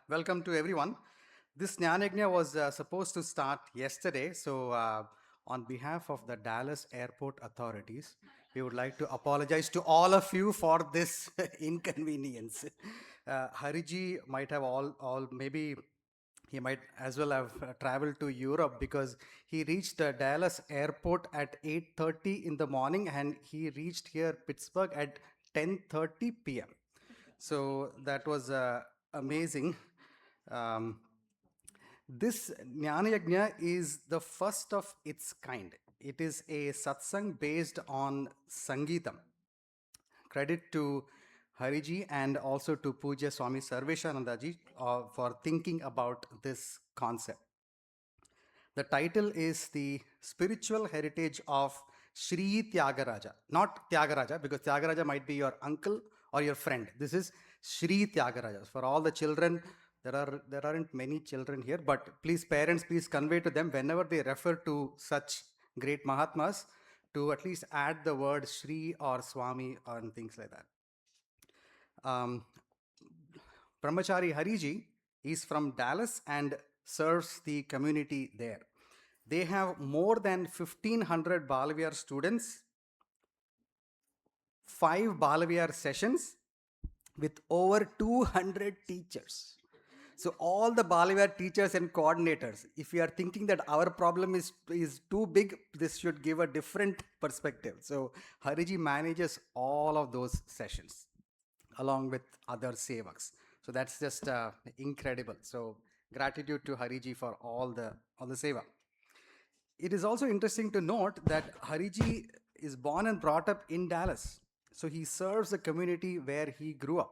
welcome to everyone. This Jnanagnya was supposed to start yesterday, so on behalf of the Dallas Airport authorities, we would like to apologize to all of you for this inconvenience. Hariji might have maybe he might as well have traveled to Europe because he reached Dallas Airport at 8:30 in the morning and he reached here Pittsburgh at 10:30 p.m. So that was amazing. Um, this Jnana Yajna is the first of its kind. It is a satsang based on Sangeetam. Credit to Hariji and also to Puja Swami Sarveshanandaji for thinking about this concept. The title is The Spiritual Heritage of Sri Thyagaraja. Not Thyagaraja, because Thyagaraja might be your uncle or your friend. This is Sri Thyagaraja. For all the children, there aren't many children here, but please, parents, please convey to them whenever they refer to such great Mahatmas to at least add the word Sri or Swami and things like that. Brahmachari Hariji is from Dallas and serves the community there. They have more than 1,500 Balaviyar students, 5 Balaviyar sessions with over 200 teachers. So all the Balaviyar teachers and coordinators, if you are thinking that our problem is too big, this should give a different perspective. So Hariji manages all of those sessions along with other sevaks. So that's just incredible. So gratitude to Hariji for all the seva. It is also interesting to note that Hariji is born and brought up in Dallas. So he serves the community where he grew up.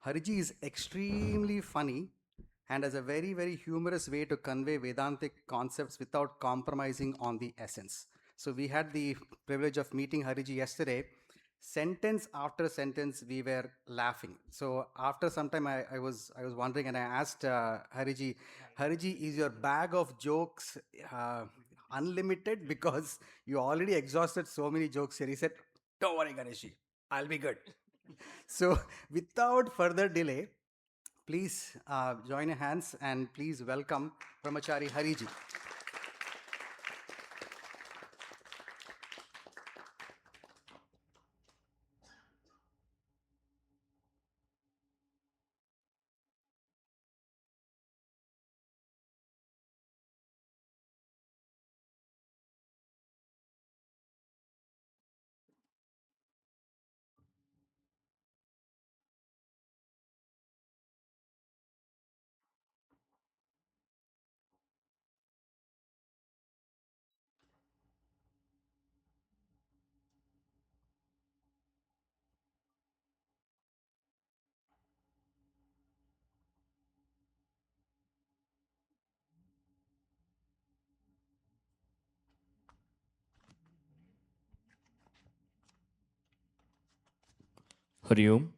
Hariji is extremely funny and has a very, very humorous way to convey Vedantic concepts without compromising on the essence. So we had the privilege of meeting Hariji yesterday. Sentence after sentence, we were laughing. So after some time, I was wondering, and I asked Hariji, is your bag of jokes unlimited? Because you already exhausted so many jokes here. He said, "Don't worry, Ganeshi, I'll be good." So without further delay, please join your hands and please welcome Brahmachari Hariji. Hari Om.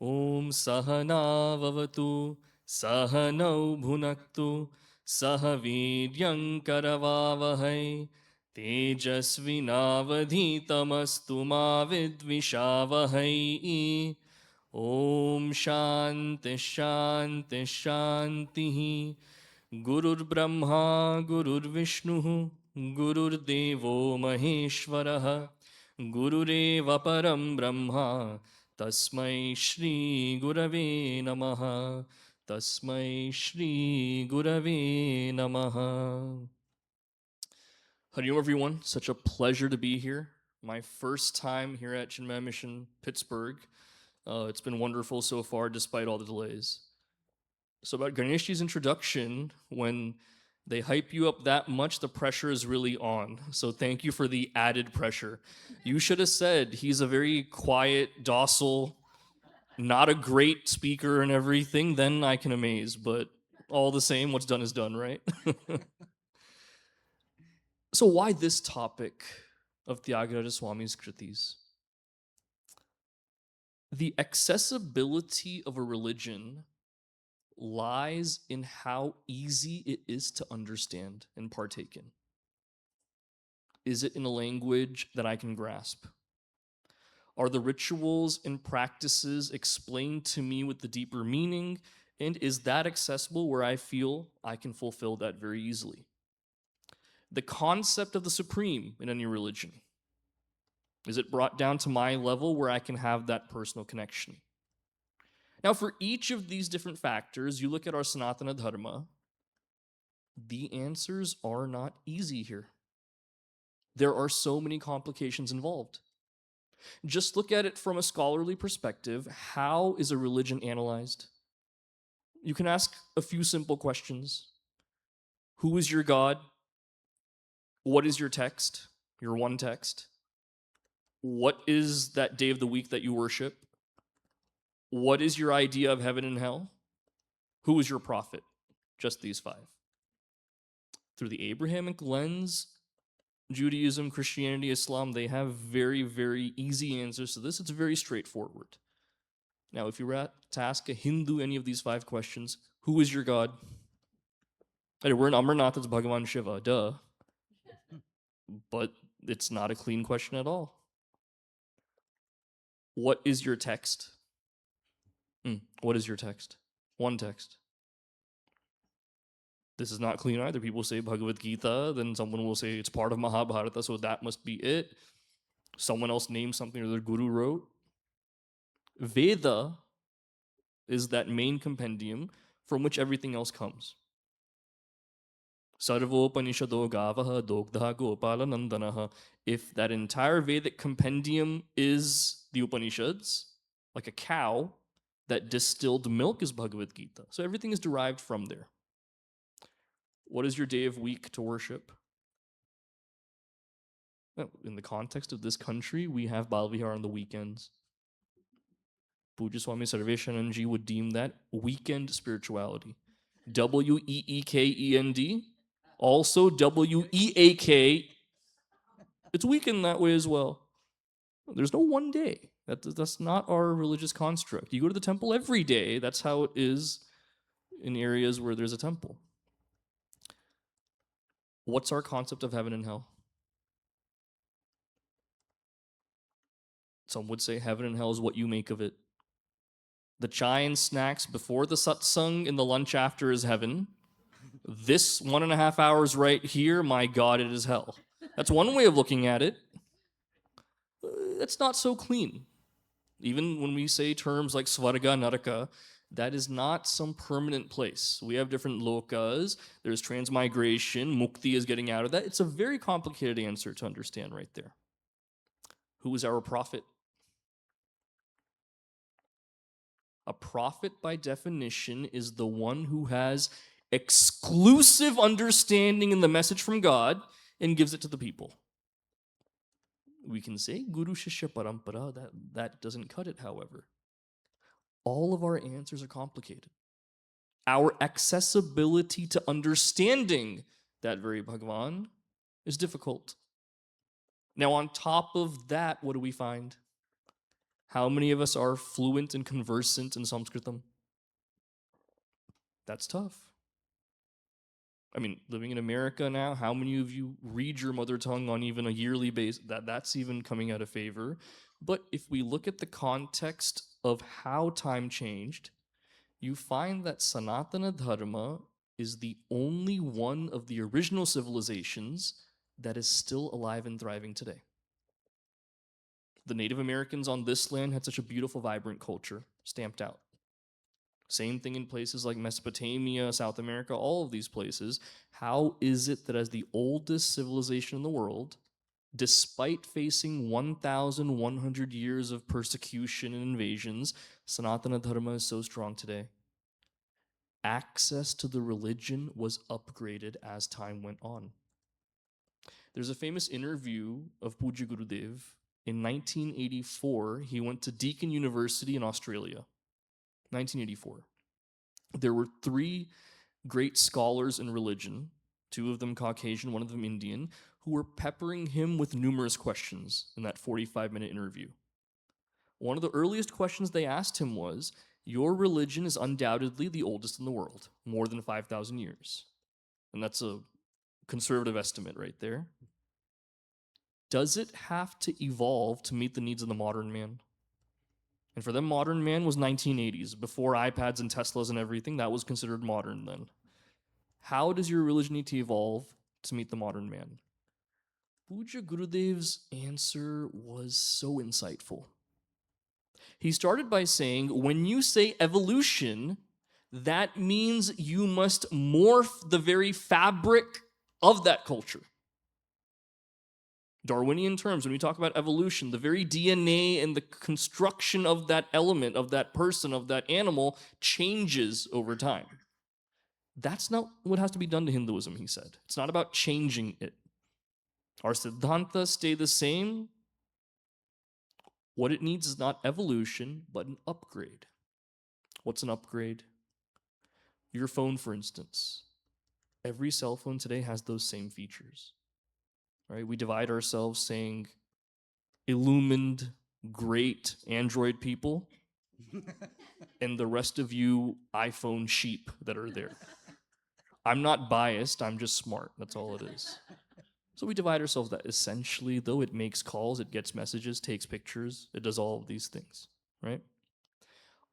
Om Sahana Vavatu Sahanau Bhunaktu Sahaviryam Karavavahai Tejasvinavadhitamastu ma vidvishavahai. Om Shanti Shanti Shanti. Gurur Brahma Gurur Vishnu Gurur Devo Maheshwaraha Gurureva Param Brahma Tasmai Shri Gurave Namaha. Tasmai Shri Gurave Namaha. Hari Om, everyone. Such a pleasure to be here. My first time here at Chinmaya Mission Pittsburgh. It's been wonderful so far, despite all the delays. So about Ganeshji's introduction, when they hype you up that much, the pressure is really on. So thank you for the added pressure. You should have said he's a very quiet, docile, not a great speaker and everything. Then I can amaze. But all the same, what's done is done, right? So why this topic of Thyagaraja Swami's Kritis? The accessibility of a religion lies in how easy it is to understand and partake in. Is it in a language that I can grasp? Are the rituals and practices explained to me with the deeper meaning? And is that accessible where I feel I can fulfill that very easily? The concept of the supreme in any religion, is it brought down to my level where I can have that personal connection? Now, for each of these different factors, you look at our Sanatana Dharma, the answers are not easy here. There are so many complications involved. Just look at it from a scholarly perspective. How is a religion analyzed? You can ask a few simple questions. Who is your God? What is your text? Your one text? What is that day of the week that you worship? What is your idea of heaven and hell? Who is your prophet? Just these five. Through the Abrahamic lens, Judaism, Christianity, Islam, they have very, very easy answers to this. It's very straightforward. Now, if you were to ask a Hindu any of these five questions, who is your God? Hey, we're in Amarnath, it's Bhagavan Shiva, duh. But it's not a clean question at all. What is your text? What is your text? One text. This is not clean either. People say Bhagavad Gita, then someone will say it's part of Mahabharata, so that must be it. Someone else names something or their guru wrote. Veda is that main compendium from which everything else comes. Sarvopanishado gavaha dogdha gopala nandanaha. If that entire Vedic compendium is the Upanishads, like a cow that distilled milk is Bhagavad Gita. So everything is derived from there. What is your day of week to worship? Well, in the context of this country, we have Balvihar on the weekends. Puja Swami Sarveshananji would deem that weekend spirituality. Weekend, also Weak. It's weekend that way as well. There's no one day. That's not our religious construct. You go to the temple every day. That's how it is in areas where there's a temple. What's our concept of heaven and hell? Some would say heaven and hell is what you make of it. The chai and snacks before the satsang and the lunch after is heaven. This 1.5 hours right here, my God, it is hell. That's one way of looking at it. That's not so clean. Even when we say terms like svarga, naraka, that is not some permanent place. We have different lokas. There's transmigration. Mukti is getting out of that. It's a very complicated answer to understand right there. Who is our prophet? A prophet, by definition, is the one who has exclusive understanding in the message from God and gives it to the people. We can say Guru Shishya Parampara, that doesn't cut it, however. All of our answers are complicated. Our accessibility to understanding that very Bhagavan is difficult. Now, on top of that, what do we find? How many of us are fluent and conversant in Sanskritam? That's tough. I mean, living in America now, how many of you read your mother tongue on even a yearly basis? That's even coming out of favor. But if we look at the context of how time changed, you find that Sanatana Dharma is the only one of the original civilizations that is still alive and thriving today. The Native Americans on this land had such a beautiful, vibrant culture stamped out. Same thing in places like Mesopotamia, South America, all of these places. How is it that as the oldest civilization in the world, despite facing 1,100 years of persecution and invasions, Sanatana Dharma is so strong today? access to the religion was upgraded as time went on. There's a famous interview of Puja Gurudev. In 1984, he went to Deakin University in Australia. 1984. There were three great scholars in religion, two of them Caucasian, one of them Indian, who were peppering him with numerous questions in that 45-minute interview. One of the earliest questions they asked him was, your religion is undoubtedly the oldest in the world, more than 5,000 years. And that's a conservative estimate right there. Does it have to evolve to meet the needs of the modern man? And for them, modern man was 1980s. Before iPads and Teslas and everything, that was considered modern then. How does your religion need to evolve to meet the modern man? Puja Gurudev's answer was so insightful. He started by saying, when you say evolution, that means you must morph the very fabric of that culture. Darwinian terms, when we talk about evolution, the very DNA and the construction of that element, of that person, of that animal changes over time. That's not what has to be done to Hinduism, he said. It's not about changing it. Our siddhantas stay the same. What it needs is not evolution, but an upgrade. What's an upgrade? Your phone, for instance. Every cell phone today has those same features. Right? We divide ourselves saying illumined, great Android people, and the rest of you iPhone sheep that are there. I'm not biased, I'm just smart. That's all it is. So we divide ourselves that essentially, though it makes calls, it gets messages, takes pictures, it does all of these things, right?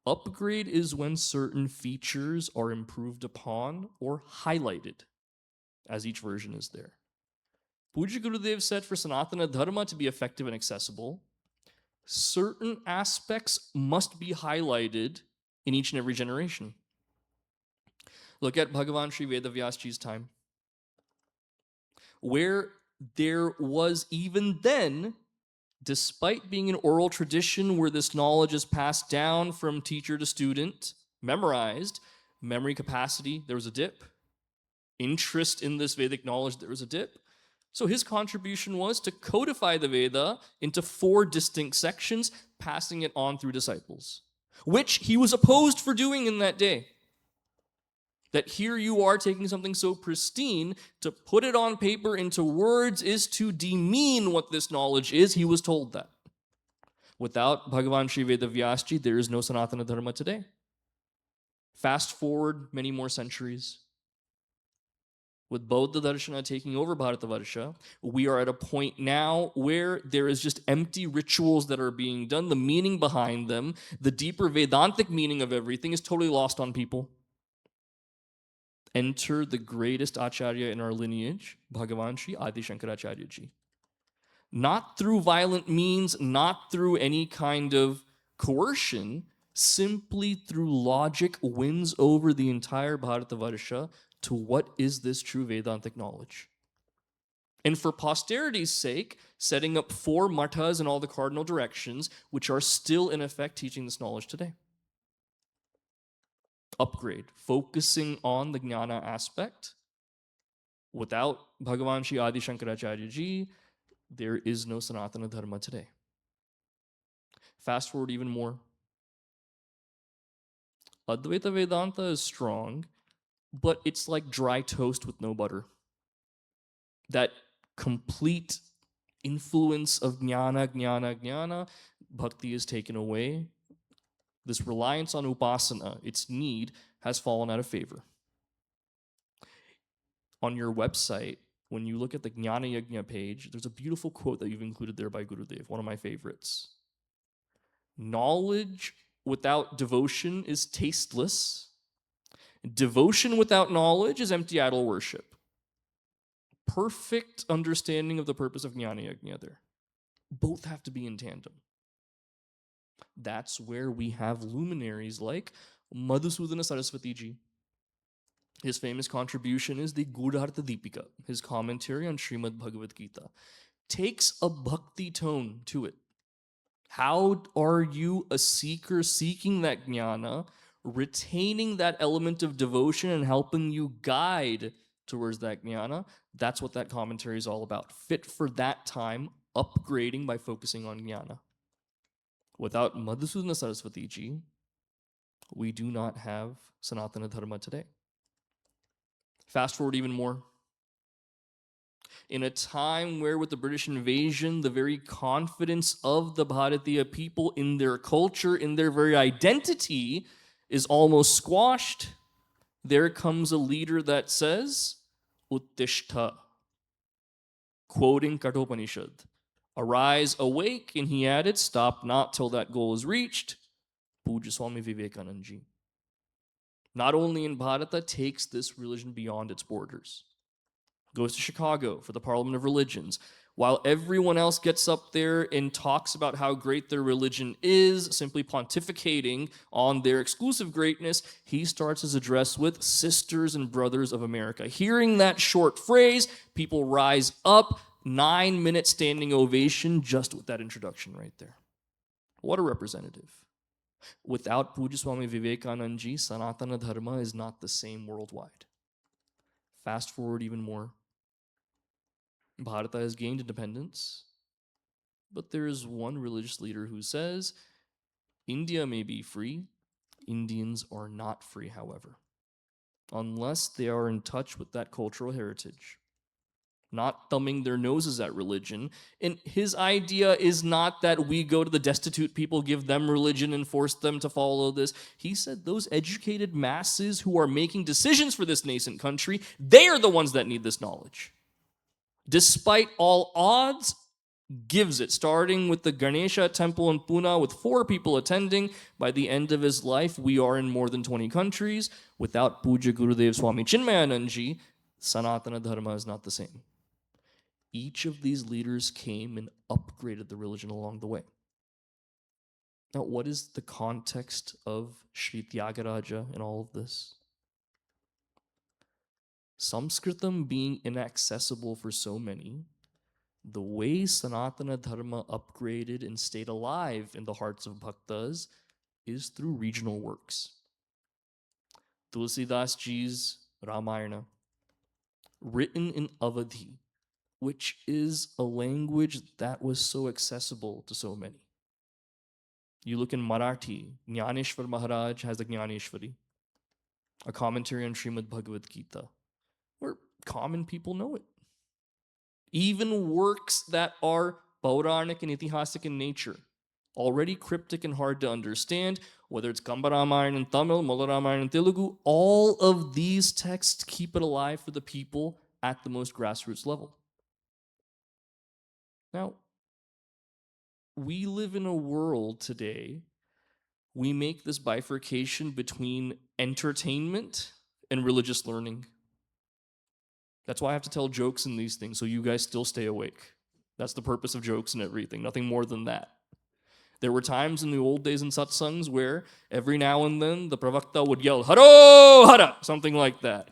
Upgrade is when certain features are improved upon or highlighted, as each version is there. Puja Gurudev said for Sanatana Dharma to be effective and accessible, certain aspects must be highlighted in each and every generation. Look at Bhagavan Sri Vedavyasji's time, where there was even then, despite being an oral tradition where this knowledge is passed down from teacher to student, memorized, memory capacity, there was a dip. Interest in this Vedic knowledge, there was a dip. So his contribution was to codify the Veda into 4 distinct sections, passing it on through disciples, which he was opposed for doing in that day. That here you are taking something so pristine, to put it on paper into words is to demean what this knowledge is. He was told that. Without Bhagavan Sri Vedavyasji, there is no Sanatana Dharma today. Fast forward many more centuries. With Bauddha Darshana taking over Bharatavarsha, we are at a point now where there is just empty rituals that are being done. The meaning behind them, the deeper Vedantic meaning of everything is totally lost on people. Enter the greatest Acharya in our lineage, Bhagavan Sri Adi Shankaracharya Ji. Not through violent means, not through any kind of coercion, simply through logic wins over the entire Bharatavarsha to what is this true Vedantic knowledge. And for posterity's sake, setting up 4 mathas in all the cardinal directions, which are still in effect teaching this knowledge today. Upgrade, focusing on the jnana aspect. Without Bhagavan Sri Adi Shankaracharya Ji, there is no Sanatana Dharma today. Fast forward even more. Advaita Vedanta is strong, but it's like dry toast with no butter. That complete influence of jnana, bhakti is taken away. This reliance on upasana, its need, has fallen out of favor. On your website, when you look at the Jnana Yajna page, there's a beautiful quote that you've included there by Gurudev, one of my favorites. Knowledge without devotion is tasteless. Devotion without knowledge is empty idol worship. Perfect understanding of the purpose of Jnana Yajna there. Both have to be in tandem. That's where we have luminaries like Madhusudana Saraswati Ji. His famous contribution is the Gudhartha Deepika, his commentary on Srimad Bhagavad Gita. Takes a bhakti tone to it. How are you, a seeker seeking that jnana, retaining that element of devotion and helping you guide towards that jnana, that's what that commentary is all about. Fit for that time, upgrading by focusing on jnana. Without Madhusudana Saraswati ji, we do not have Sanatana Dharma today. Fast forward even more. In a time where, with the British invasion, the very confidence of the Bharatiya people in their culture, in their very identity, is almost squashed, there comes a leader that says, Uttishta, quoting Kathopanishad, arise, awake, and he added, stop not till that goal is reached, Puja Swami Vivekananda ji. Not only in Bharata, takes this religion beyond its borders. Goes to Chicago for the Parliament of Religions. While everyone else gets up there and talks about how great their religion is, simply pontificating on their exclusive greatness, he starts his address with Sisters and Brothers of America. Hearing that short phrase, people rise up, 9-minute standing ovation just with that introduction right there. What a representative. Without Puja Swami Vivekananda ji, Sanatana Dharma is not the same worldwide. Fast forward even more. Bharata has gained independence, but there is one religious leader who says, India may be free, Indians are not free, however, unless they are in touch with that cultural heritage, not thumbing their noses at religion. And his idea is not that we go to the destitute people, give them religion, and force them to follow this. He said those educated masses who are making decisions for this nascent country, they are the ones that need this knowledge. Despite all odds, gives it, starting with the Ganesha temple in Pune with 4 people attending. By the end of his life, we are in more than 20 countries. Without Puja Gurudev Swami Chinmaya ji, Sanatana Dharma is not the same. Each of these leaders came and upgraded the religion along the way. Now, what is the context of Sri Thyagaraja in all of this? Sanskritam being inaccessible for so many, the way Sanatana Dharma upgraded and stayed alive in the hearts of bhaktas is through regional works. Tulsidas ji's Ramayana, written in Avadhi, which is a language that was so accessible to so many. You look in Marathi, Jnaneshwar Maharaj has the Jnaneshwari, a commentary on Srimad Bhagavad Gita, where common people know it. Even works that are Pauranic and Itihasic in nature, already cryptic and hard to understand, whether it's Kamba Ramayana in Tamil, Mula Ramayana in Telugu, all of these texts keep it alive for the people at the most grassroots level. Now, we live in a world today, we make this bifurcation between entertainment and religious learning. That's why I have to tell jokes in these things, so you guys still stay awake. That's the purpose of jokes and everything, nothing more than that. There were times in the old days in satsangs where every now and then the pravakta would yell, Haro Hara, something like that.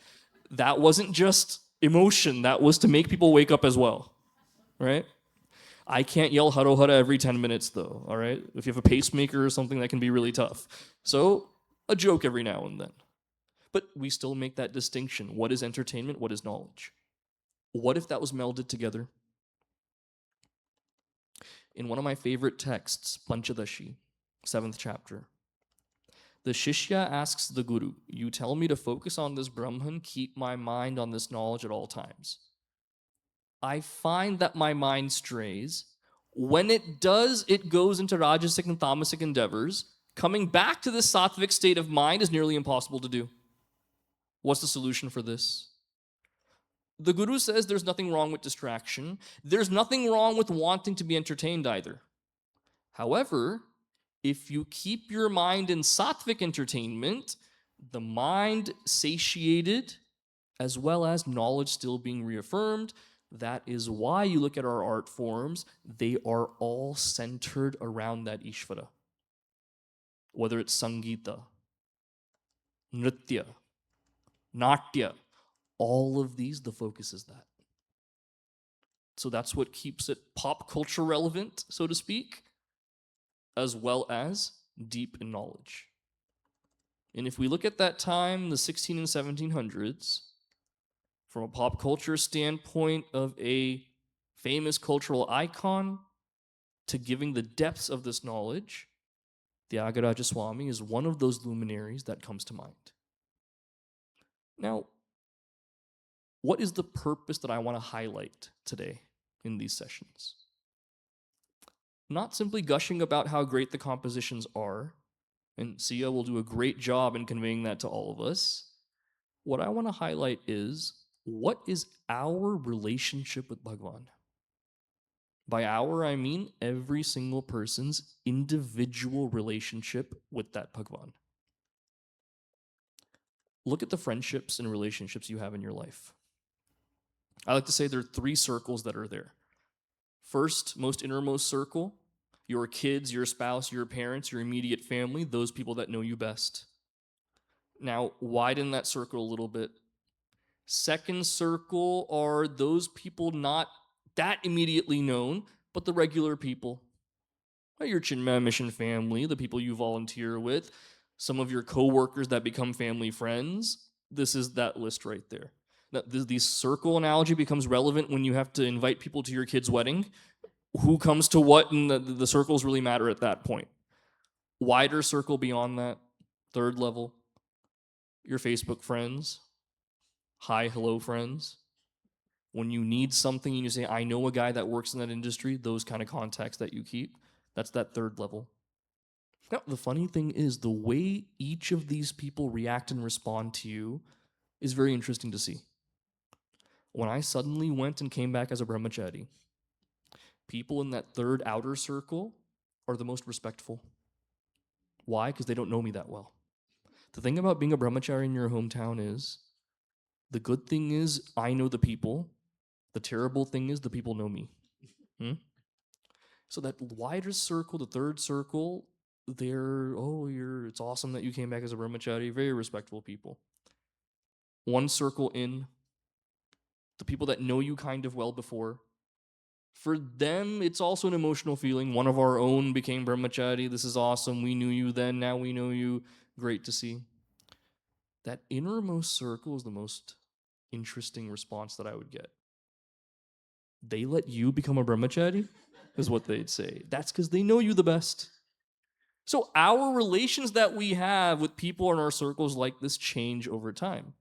That wasn't just emotion, that was to make people wake up as well, right? I can't yell Haro Hara every 10 minutes though, all right? If you have a pacemaker or something, that can be really tough. So, a joke every now and then. But we still make that distinction. What is entertainment? What is knowledge? What if that was melded together? In one of my favorite texts, Panchadashi, 7th chapter, the Shishya asks the Guru, you tell me to focus on this Brahman, keep my mind on this knowledge at all times. I find that my mind strays. When it does, it goes into Rajasic and Tamasic endeavors. Coming back to this sattvic state of mind is nearly impossible to do. What's the solution for this? The Guru says there's nothing wrong with distraction. There's nothing wrong with wanting to be entertained either. However, if you keep your mind in sattvic entertainment, the mind satiated, as well as knowledge still being reaffirmed, that is why you look at our art forms, they are all centered around that Ishvara. Whether it's Sangita, Nritya, Natya, all of these, the focus is that. So that's what keeps it pop culture relevant, so to speak, as well as deep in knowledge. And if we look at that time, the 16 and 1700s, from a pop culture standpoint of a famous cultural icon to giving the depths of this knowledge, Thyagaraja Swami is one of those luminaries that comes to mind. Now, what is the purpose that I want to highlight today in these sessions? Not simply gushing about how great the compositions are, and Sia will do a great job in conveying that to all of us. What I want to highlight is, what is our relationship with Bhagwan? By our, I mean every single person's individual relationship with that Bhagwan. Look at the friendships and relationships you have in your life. I like to say there are 3 circles that are there. First, most innermost circle, your kids, your spouse, your parents, your immediate family, those people that know you best. Now, widen that circle a little bit. Second circle are those people not that immediately known, but the regular people. Your Chinmaya mission family, the people you volunteer with, some of your coworkers that become family friends. This is that list right there. Now, the circle analogy becomes relevant when you have to invite people to your kid's wedding. Who comes to what, and the circles really matter at that point. Wider circle beyond that, third level, your Facebook friends, hi, hello friends. When you need something and you say, I know a guy that works in that industry, those kind of contacts that you keep, that's that third level. Now, the funny thing is, the way each of these people react and respond to you is very interesting to see. When I suddenly went and came back as a brahmachari, people in that third outer circle are the most respectful. Why? Because they don't know me that well. The thing about being a brahmachari in your hometown is, the good thing is I know the people. The terrible thing is the people know me. So that wider circle, the third circle, it's awesome that you came back as a brahmachari. Very respectful people. One circle in, the people that know you kind of well before. For them, it's also an emotional feeling. One of our own became brahmachari. This is awesome. We knew you then. Now we know you. Great to see. That innermost circle is the most interesting response that I would get. They let you become a brahmachari, is what they'd say. That's because they know you the best. So our relations that we have with people in our circles like this change over time.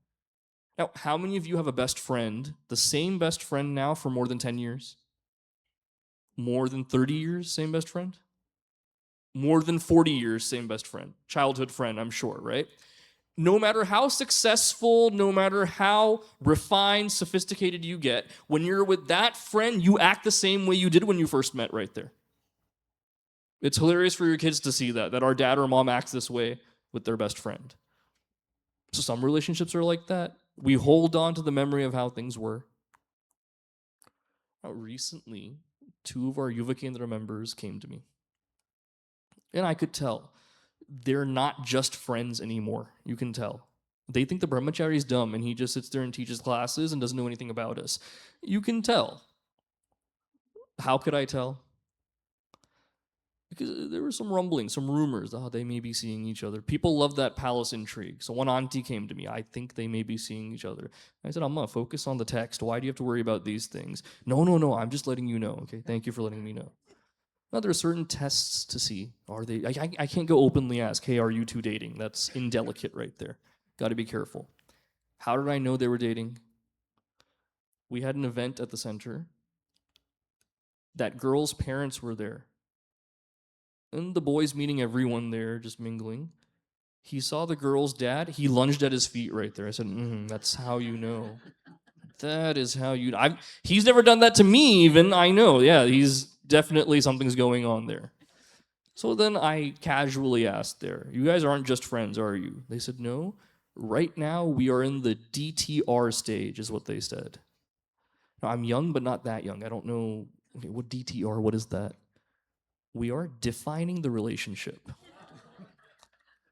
Now, how many of you have a best friend, the same best friend now for more than 10 years? More than 30 years, same best friend? More than 40 years, same best friend. Childhood friend, I'm sure, right? No matter how successful, no matter how refined, sophisticated you get, when you're with that friend, you act the same way you did when you first met right there. It's hilarious for your kids to see that our dad or mom acts this way with their best friend. So some relationships are like that. We hold on to the memory of how things were. Now, recently, 2 of our Yuva Kendra members came to me. And I could tell they're not just friends anymore. You can tell. They think the brahmachari is dumb and he just sits there and teaches classes and doesn't know anything about us. You can tell. How could I tell? Because there were some rumblings, some rumors. They may be seeing each other. People love that palace intrigue. So one auntie came to me. I think they may be seeing each other. I said, Amma, focus on the text. Why do you have to worry about these things? No. I'm just letting you know. Okay, thank you for letting me know. Now, there are certain tests to see. Are they? I can't go openly ask, hey, are you 2 dating? That's indelicate right there. Got to be careful. How did I know they were dating? We had an event at the center. That girl's parents were there. And the boys meeting everyone there, just mingling. He saw the girl's dad. He lunged at his feet right there. I said, that's how you know. That is how you know. He's never done that to me even. I know. Yeah, he's definitely something's going on there. So then I casually asked there, you guys aren't just friends, are you? They said, no. Right now we are in the DTR stage, is what they said. Now, I'm young, but not that young. I don't know. Okay, what DTR, what is that? We are defining the relationship.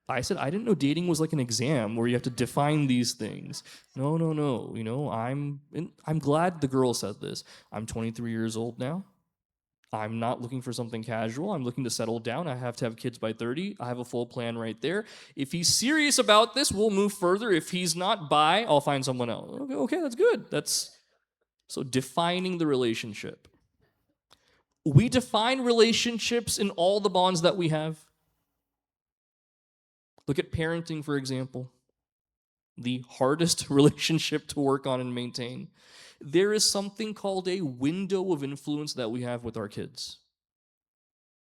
I said, I didn't know dating was like an exam where you have to define these things. No. You know, I'm glad the girl said this. I'm 23 years old now. I'm not looking for something casual. I'm looking to settle down. I have to have kids by 30. I have a full plan right there. If he's serious about this, we'll move further. If he's not, bye, I'll find someone else. Okay, that's good. So defining the relationship. We define relationships in all the bonds that we have. Look at parenting, for example. The hardest relationship to work on and maintain. There is something called a window of influence that we have with our kids.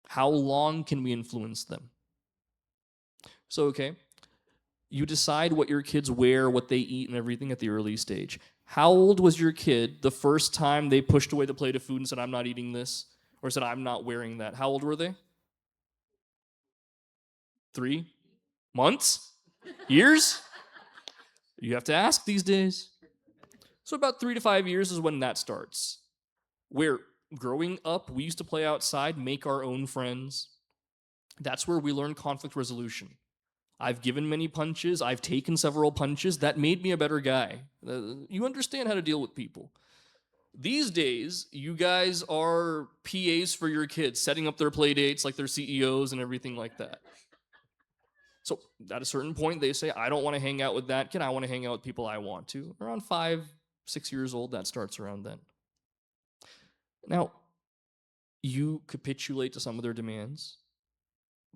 How long can we influence them? So, okay, you decide what your kids wear, what they eat, and everything at the early stage. How old was your kid the first time they pushed away the plate of food and said, I'm not eating this? Or said, I'm not wearing that? How old were they? 3 months? Years? You have to ask these days. So, about 3 to 5 years is when that starts. Where growing up, we used to play outside, make our own friends. That's where we learn conflict resolution. I've given many punches. I've taken several punches. That made me a better guy. You understand how to deal with people. These days, you guys are PAs for your kids, setting up their play dates like they're CEOs and everything like that. So at a certain point, they say, I don't want to hang out with that kid. I want to hang out with people I want to. Around 5, 6 years old, that starts around then. Now, you capitulate to some of their demands,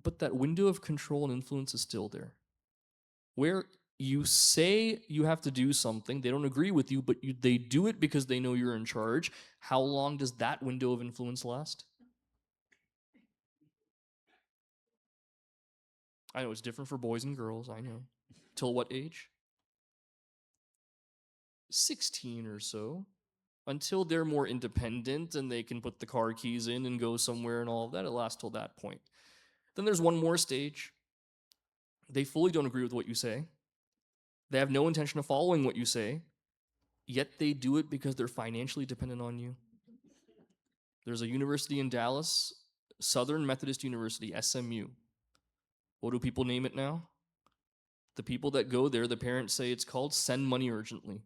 but that window of control and influence is still there. Where you say you have to do something, they don't agree with you, but they do it because they know you're in charge. How long does that window of influence last? I know it's different for boys and girls, I know. Till what age? 16 or so. Until they're more independent and they can put the car keys in and go somewhere and all of that, it lasts till that point. Then there's one more stage. They fully don't agree with what you say. They have no intention of following what you say, yet they do it because they're financially dependent on you. There's a university in Dallas, Southern Methodist University, SMU. What do people name it now? The people that go there, the parents say it's called Send Money Urgently.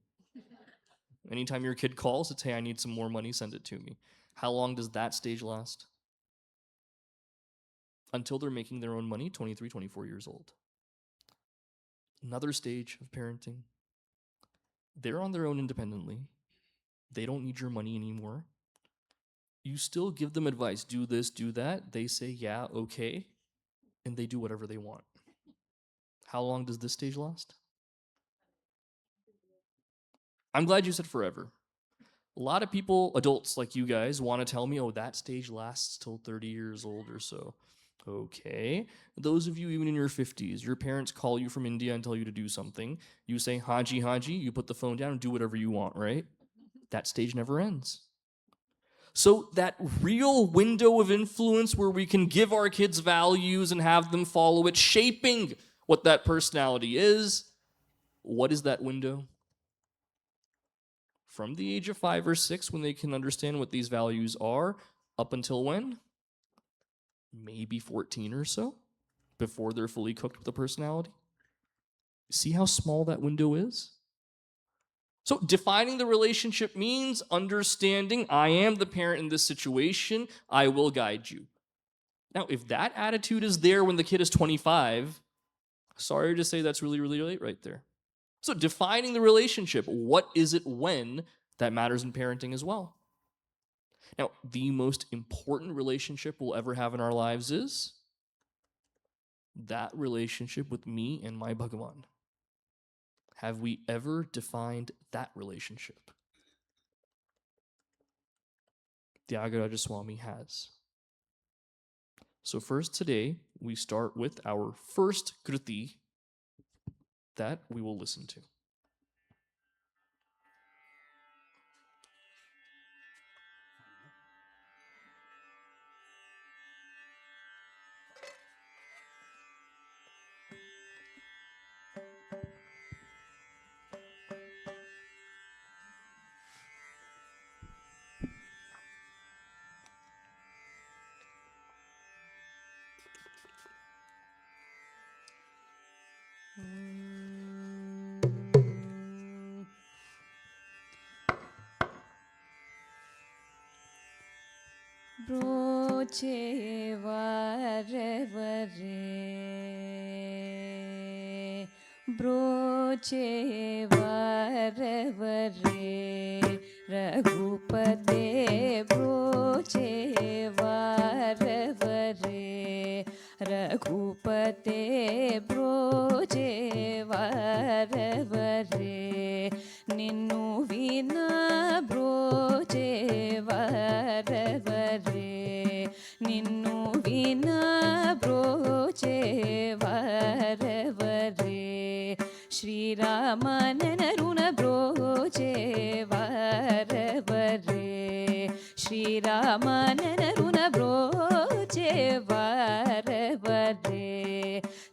Anytime your kid calls, it's, hey, I need some more money, send it to me. How long does that stage last? Until they're making their own money, 23, 24 years old. Another stage of parenting. They're on their own independently. They don't need your money anymore. You still give them advice, do this, do that. They say, yeah, okay, and they do whatever they want. How long does this stage last? I'm glad you said forever. A lot of people, adults like you guys, want to tell me, oh, that stage lasts till 30 years old or so. Okay. Those of you even in your 50s, your parents call you from India and tell you to do something. You say, Haji, Haji, you put the phone down and do whatever you want, right? That stage never ends. So that real window of influence where we can give our kids values and have them follow it, shaping what that personality is, what is that window? From the age of 5 or 6, when they can understand what these values are, up until when? Maybe 14 or so, before they're fully cooked with a personality. See how small that window is? So defining the relationship means understanding I am the parent in this situation, I will guide you. Now, if that attitude is there when the kid is 25, sorry to say that's really, really late right there. So defining the relationship, what is it when, that matters in parenting as well. Now, the most important relationship we'll ever have in our lives is that relationship with me and my Bhagavan. Have we ever defined that relationship? Thyagaraja Swami has. So first today, we start with our first kriti that we will listen to. broche varevare broche varevare raghupate broche varevare raghupate broche varevare ninnu vina broche varevare నిన్ను వినా బ్రోచే వరవరే శ్రీరామనరుణ బ్రోచే వరవరే శ్రీరామనరుణ బ్రోచే వరవరే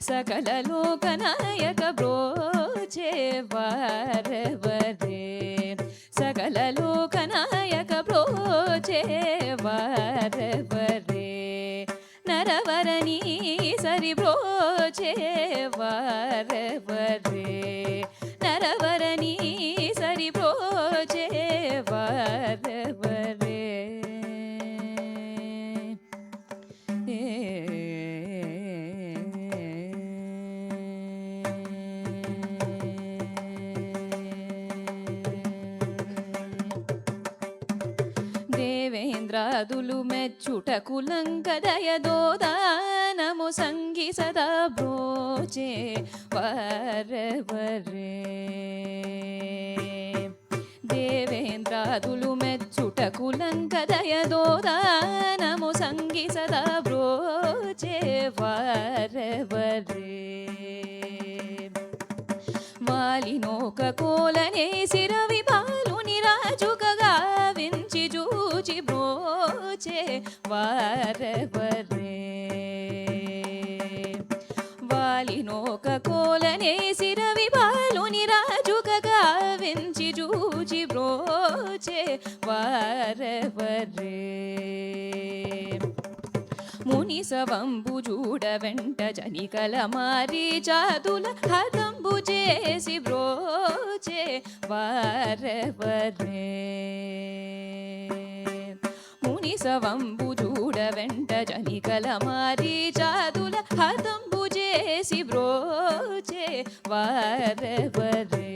సకల లోకనాయక బ్రోచే వరవరే సకల లోకనాయక బ్రోచే వరవరే నరవరణీ సరి బ్రోచే వరవరే నరవరణీ సరి బ్రోచే వరవరే దేవేంద్రాదులు మెచ్చుటకు లంకదయదోదానము సంగి సదా బ్రోచే వరవరే దేవేంద్రాదులు మెచ్చుటకు లంకదయదోదానము సంగి సదా బ్రోచే వరవరే వాలినోక కోలనే సిరవి పాలుని రాజుకగా వించి జూచి బ్రోచే వరవరే వాలినోక కోలనే సిరవి పాలుని రాజుకగా వించి జూచి బ్రోచే వరవరే ముని సవంబు చూడ వెంట జనికల మారి చాతుల హతంబు చేసి బ్రోచే వరవరే ముని సవంబు చూడ వెంట జనికల మారి చాతుల హతంబు చేసి బ్రోచే వరవరే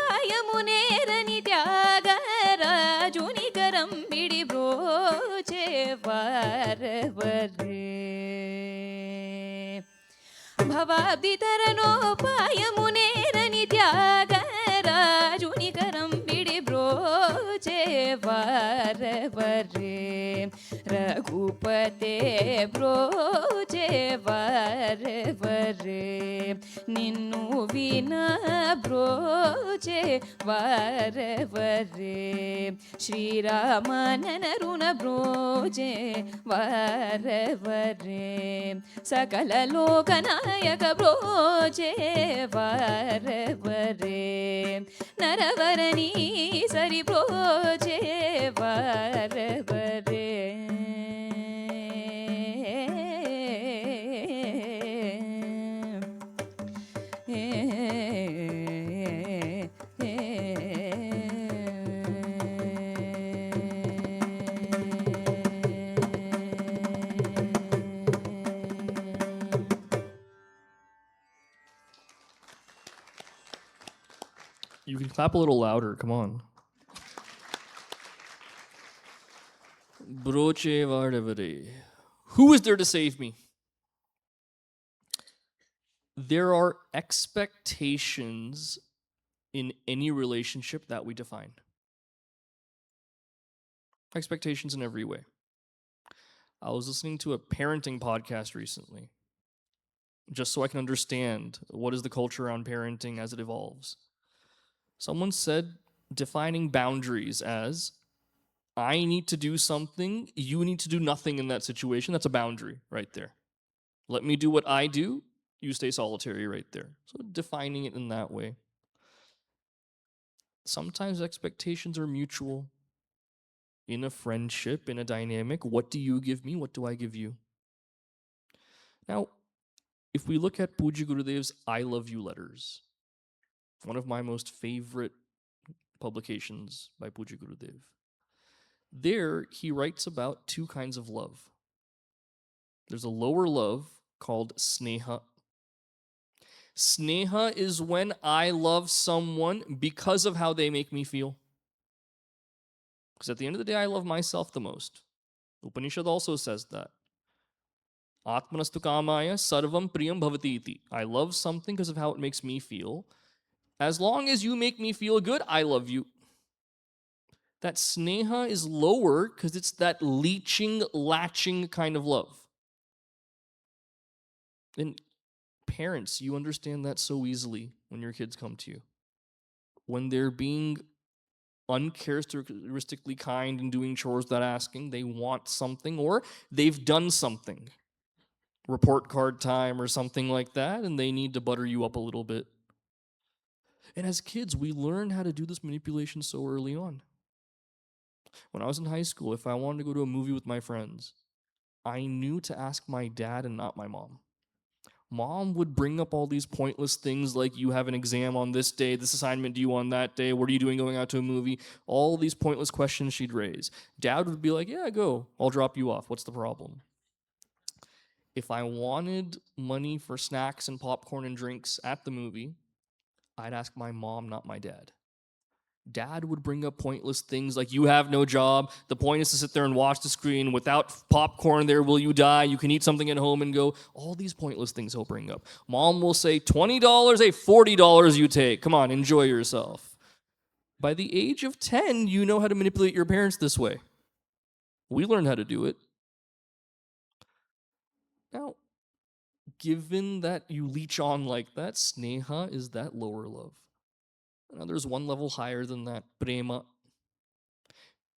భవాదితరనోపాయమునేరని త్యాగరాజుని కరంబిడి బ్రోచే వరవరే భవాదితరనోపాయమునేరని త్యాగరాజుని కరంబిడి బ్రోచే వరవరే రఘుపతే బ్రోచే వరవరే నిన్ను వినా బ్రోచే వరవరే శ్రీరామనరుణ బ్రోచే వరవరే సకల లోకనాయక బ్రోచే వరవరే నరవరణీ సరి బ్రోచే వరవరే You can clap a little louder. Come on. Broche vardevare. Who is there to save me? There are expectations in any relationship that we define. Expectations in every way. I was listening to a parenting podcast recently, just so I can understand what is the culture around parenting as it evolves. Someone said defining boundaries as I need to do something, you need to do nothing in that situation. That's a boundary right there. Let me do what I do, you stay solitary right there. So defining it in that way. Sometimes expectations are mutual. In a friendship, in a dynamic, what do you give me? What do I give you? Now, if we look at Puji Gurudev's I love you letters, one of my most favorite publications by Puja Gurudev. There, he writes about two kinds of love. There's a lower love called sneha. Sneha is when I love someone because of how they make me feel. Because at the end of the day, I love myself the most. Upanishad also says that. Atmanastu kamaya sarvam priyam bhavati iti. I love something because of how it makes me feel. As long as you make me feel good, I love you. That sneha is lower because it's that leeching, latching kind of love. And parents, you understand that so easily when your kids come to you. When they're being uncharacteristically kind and doing chores without asking, they want something or they've done something. Report card time or something like that, and they need to butter you up a little bit. And as kids, we learn how to do this manipulation so early on. When I was in high school, if I wanted to go to a movie with my friends, I knew to ask my dad and not my mom. Mom would bring up all these pointless things like, you have an exam on this day, this assignment due on that day, what are you doing going out to a movie? All these pointless questions she'd raise. Dad would be like, yeah, go. I'll drop you off. What's the problem? If I wanted money for snacks and popcorn and drinks at the movie, I'd ask my mom, not my dad. Dad would bring up pointless things like, you have no job. The point is to sit there and watch the screen. Without popcorn there, will you die? You can eat something at home and go. All these pointless things he'll bring up. Mom will say, $20, hey, $40 you take. Come on, enjoy yourself. By the age of 10, you know how to manipulate your parents this way. We learned how to do it. Now, given that you leech on like that, sneha is that lower love. Now, there's one level higher than that, prema.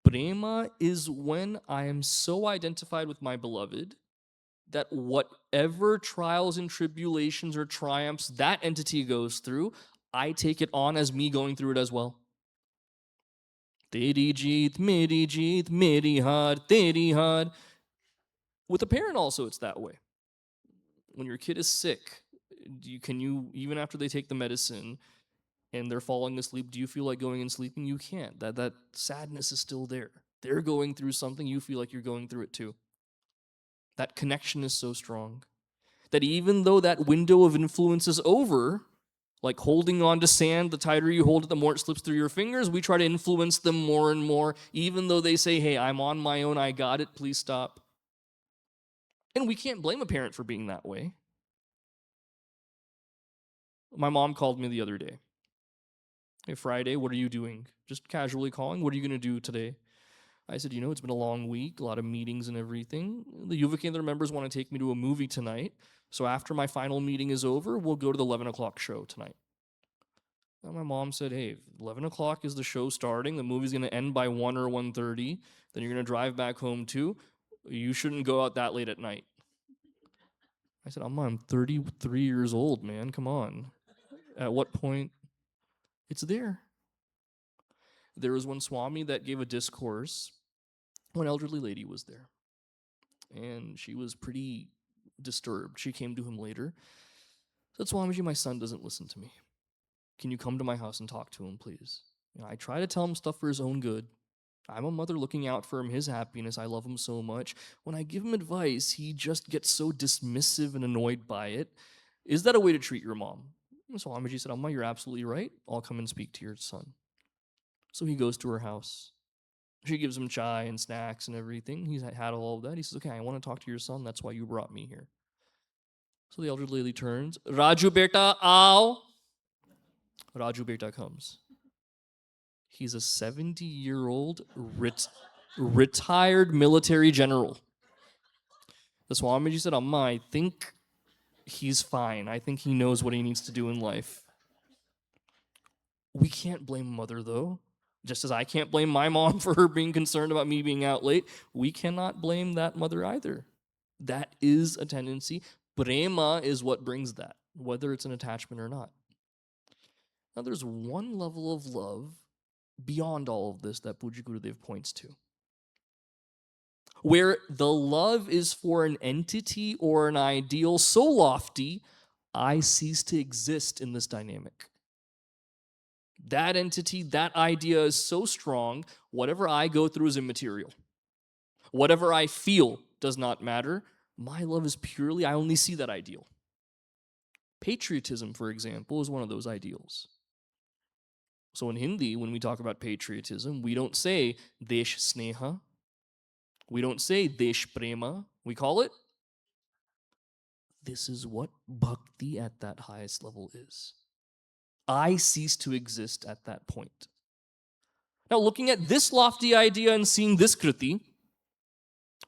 Prema is when I am so identified with my beloved that whatever trials and tribulations or triumphs that entity goes through, I take it on as me going through it as well. Teri jeet, meri har, teri har. With a parent also, it's that way. When your kid is sick, can you, even after they take the medicine, and they're falling asleep, do you feel like going and sleeping? You can't. That sadness is still there. They're going through something, you feel like you're going through it too. That connection is so strong that even though that window of influence is over, like holding on to sand, the tighter you hold it, the more it slips through your fingers, we try to influence them more and more, even though they say, hey, I'm on my own, I got it, please stop. And we can't blame a parent for being that way. My mom called me the other day. Hey, Friday, what are you doing? Just casually calling. What are you going to do today? I said, it's been a long week, a lot of meetings and everything. The Yuva Kendra members want to take me to a movie tonight. So after my final meeting is over, we'll go to the 11 o'clock show tonight. And my mom said, hey, 11 o'clock is the show starting. The movie's going to end by 1 or 1:30. Then you're going to drive back home too. You shouldn't go out that late at night. I said, I'm 33 years old, man. Come on. At what point? It's there. There was one Swami that gave a discourse. One elderly lady was there. And she was pretty disturbed. She came to him later. Said, Swamiji, my son doesn't listen to me. Can you come to my house and talk to him, please? I try to tell him stuff for his own good. I'm a mother looking out for him, his happiness. I love him so much. When I give him advice, he just gets so dismissive and annoyed by it. Is that a way to treat your mom? And Swamiji said, Amma, you're absolutely right. I'll come and speak to your son. So he goes to her house. She gives him chai and snacks and everything. He's had all of that. He says, okay, I want to talk to your son. That's why you brought me here. So the elderly lady turns. Raju beta, aao. Raju beta comes. He's a 70-year-old retired military general. The Swamiji said, Amma, I think he's fine. I think he knows what he needs to do in life. We can't blame mother, though. Just as I can't blame my mom for her being concerned about me being out late, we cannot blame that mother either. That is a tendency. Prema is what brings that, whether it's an attachment or not. Now, there's one level of love beyond all of this that Puja Gurudev points to, where the love is for an entity or an ideal so lofty, I cease to exist in this dynamic. That entity, that idea is so strong, whatever I go through is immaterial. Whatever I feel does not matter. My love is purely, I only see that ideal. Patriotism, for example, is one of those ideals. So in Hindi, when we talk about patriotism, we don't say Desh Sneha. We don't say Desh Prema. We call it, this is what bhakti at that highest level is. I cease to exist at that point. Now, looking at this lofty idea and seeing this kriti,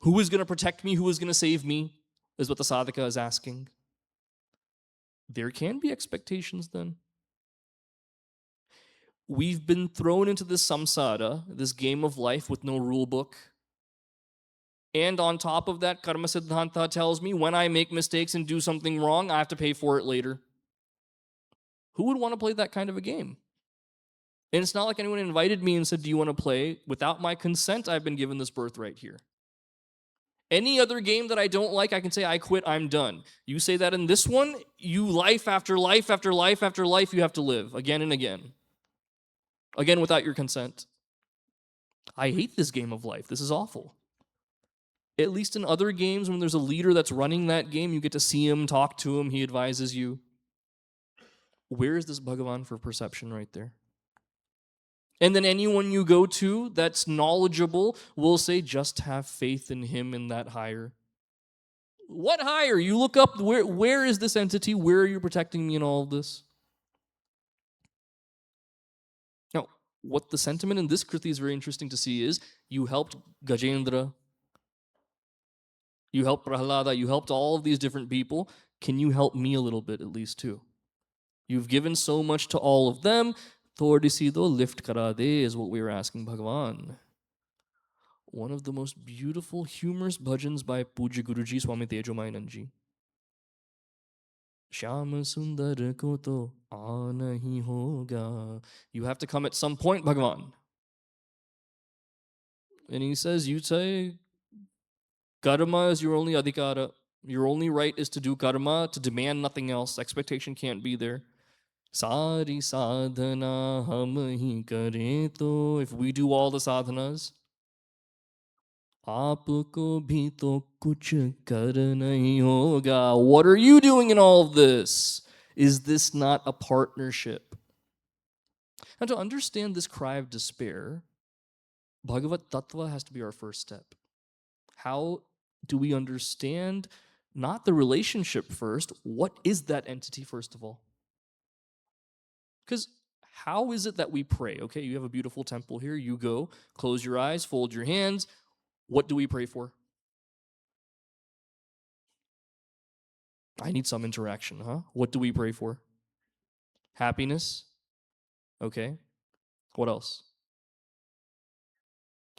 who is going to protect me, who is going to save me, is what the sadhaka is asking. There can be expectations then. We've been thrown into this samsara, this game of life with no rule book. And on top of that, Karma Siddhanta tells me when I make mistakes and do something wrong, I have to pay for it later. Who would want to play that kind of a game? And it's not like anyone invited me and said, do you want to play? Without my consent, I've been given this birthright here. Any other game that I don't like, I can say, I quit, I'm done. You say that in this one, you life after life after life after life, you have to live again and again. Again, without your consent. I hate this game of life. This is awful. At least in other games, when there's a leader that's running that game, you get to see him, talk to him, he advises you. Where is this Bhagavan for perception right there? And then anyone you go to that's knowledgeable will say, just have faith in him in that higher. What higher? You look up, where is this entity? Where are you protecting me in all of this? Now, what the sentiment in this kriti is very interesting to see is, you helped Gajendra, you helped Prahlada, you helped all of these different people. Can you help me a little bit at least too? You've given so much to all of them. Thodi si do lift kara de is what we were asking Bhagavan. One of the most beautiful, humorous bhajans by Puja Guruji Swami Tejomayananji. Shyam sundar ko to aana hi hoga. You have to come at some point, Bhagavan. And he says, you say, karma is your only adhikara. Your only right is to do karma, to demand nothing else. Expectation can't be there. Sari sadhana hum hi kare to. If we do all the sadhanas, aapko bhi to kuch kar nahi hoga. What are you doing in all of this? Is this not a partnership? Now, to understand this cry of despair, Bhagavat Tattva has to be our first step. How do we understand not the relationship first? What is that entity, first of all? Because how is it that we pray? Okay, you have a beautiful temple here. You go, close your eyes, fold your hands. What do we pray for? I need some interaction, huh? What do we pray for? Happiness. Okay. What else?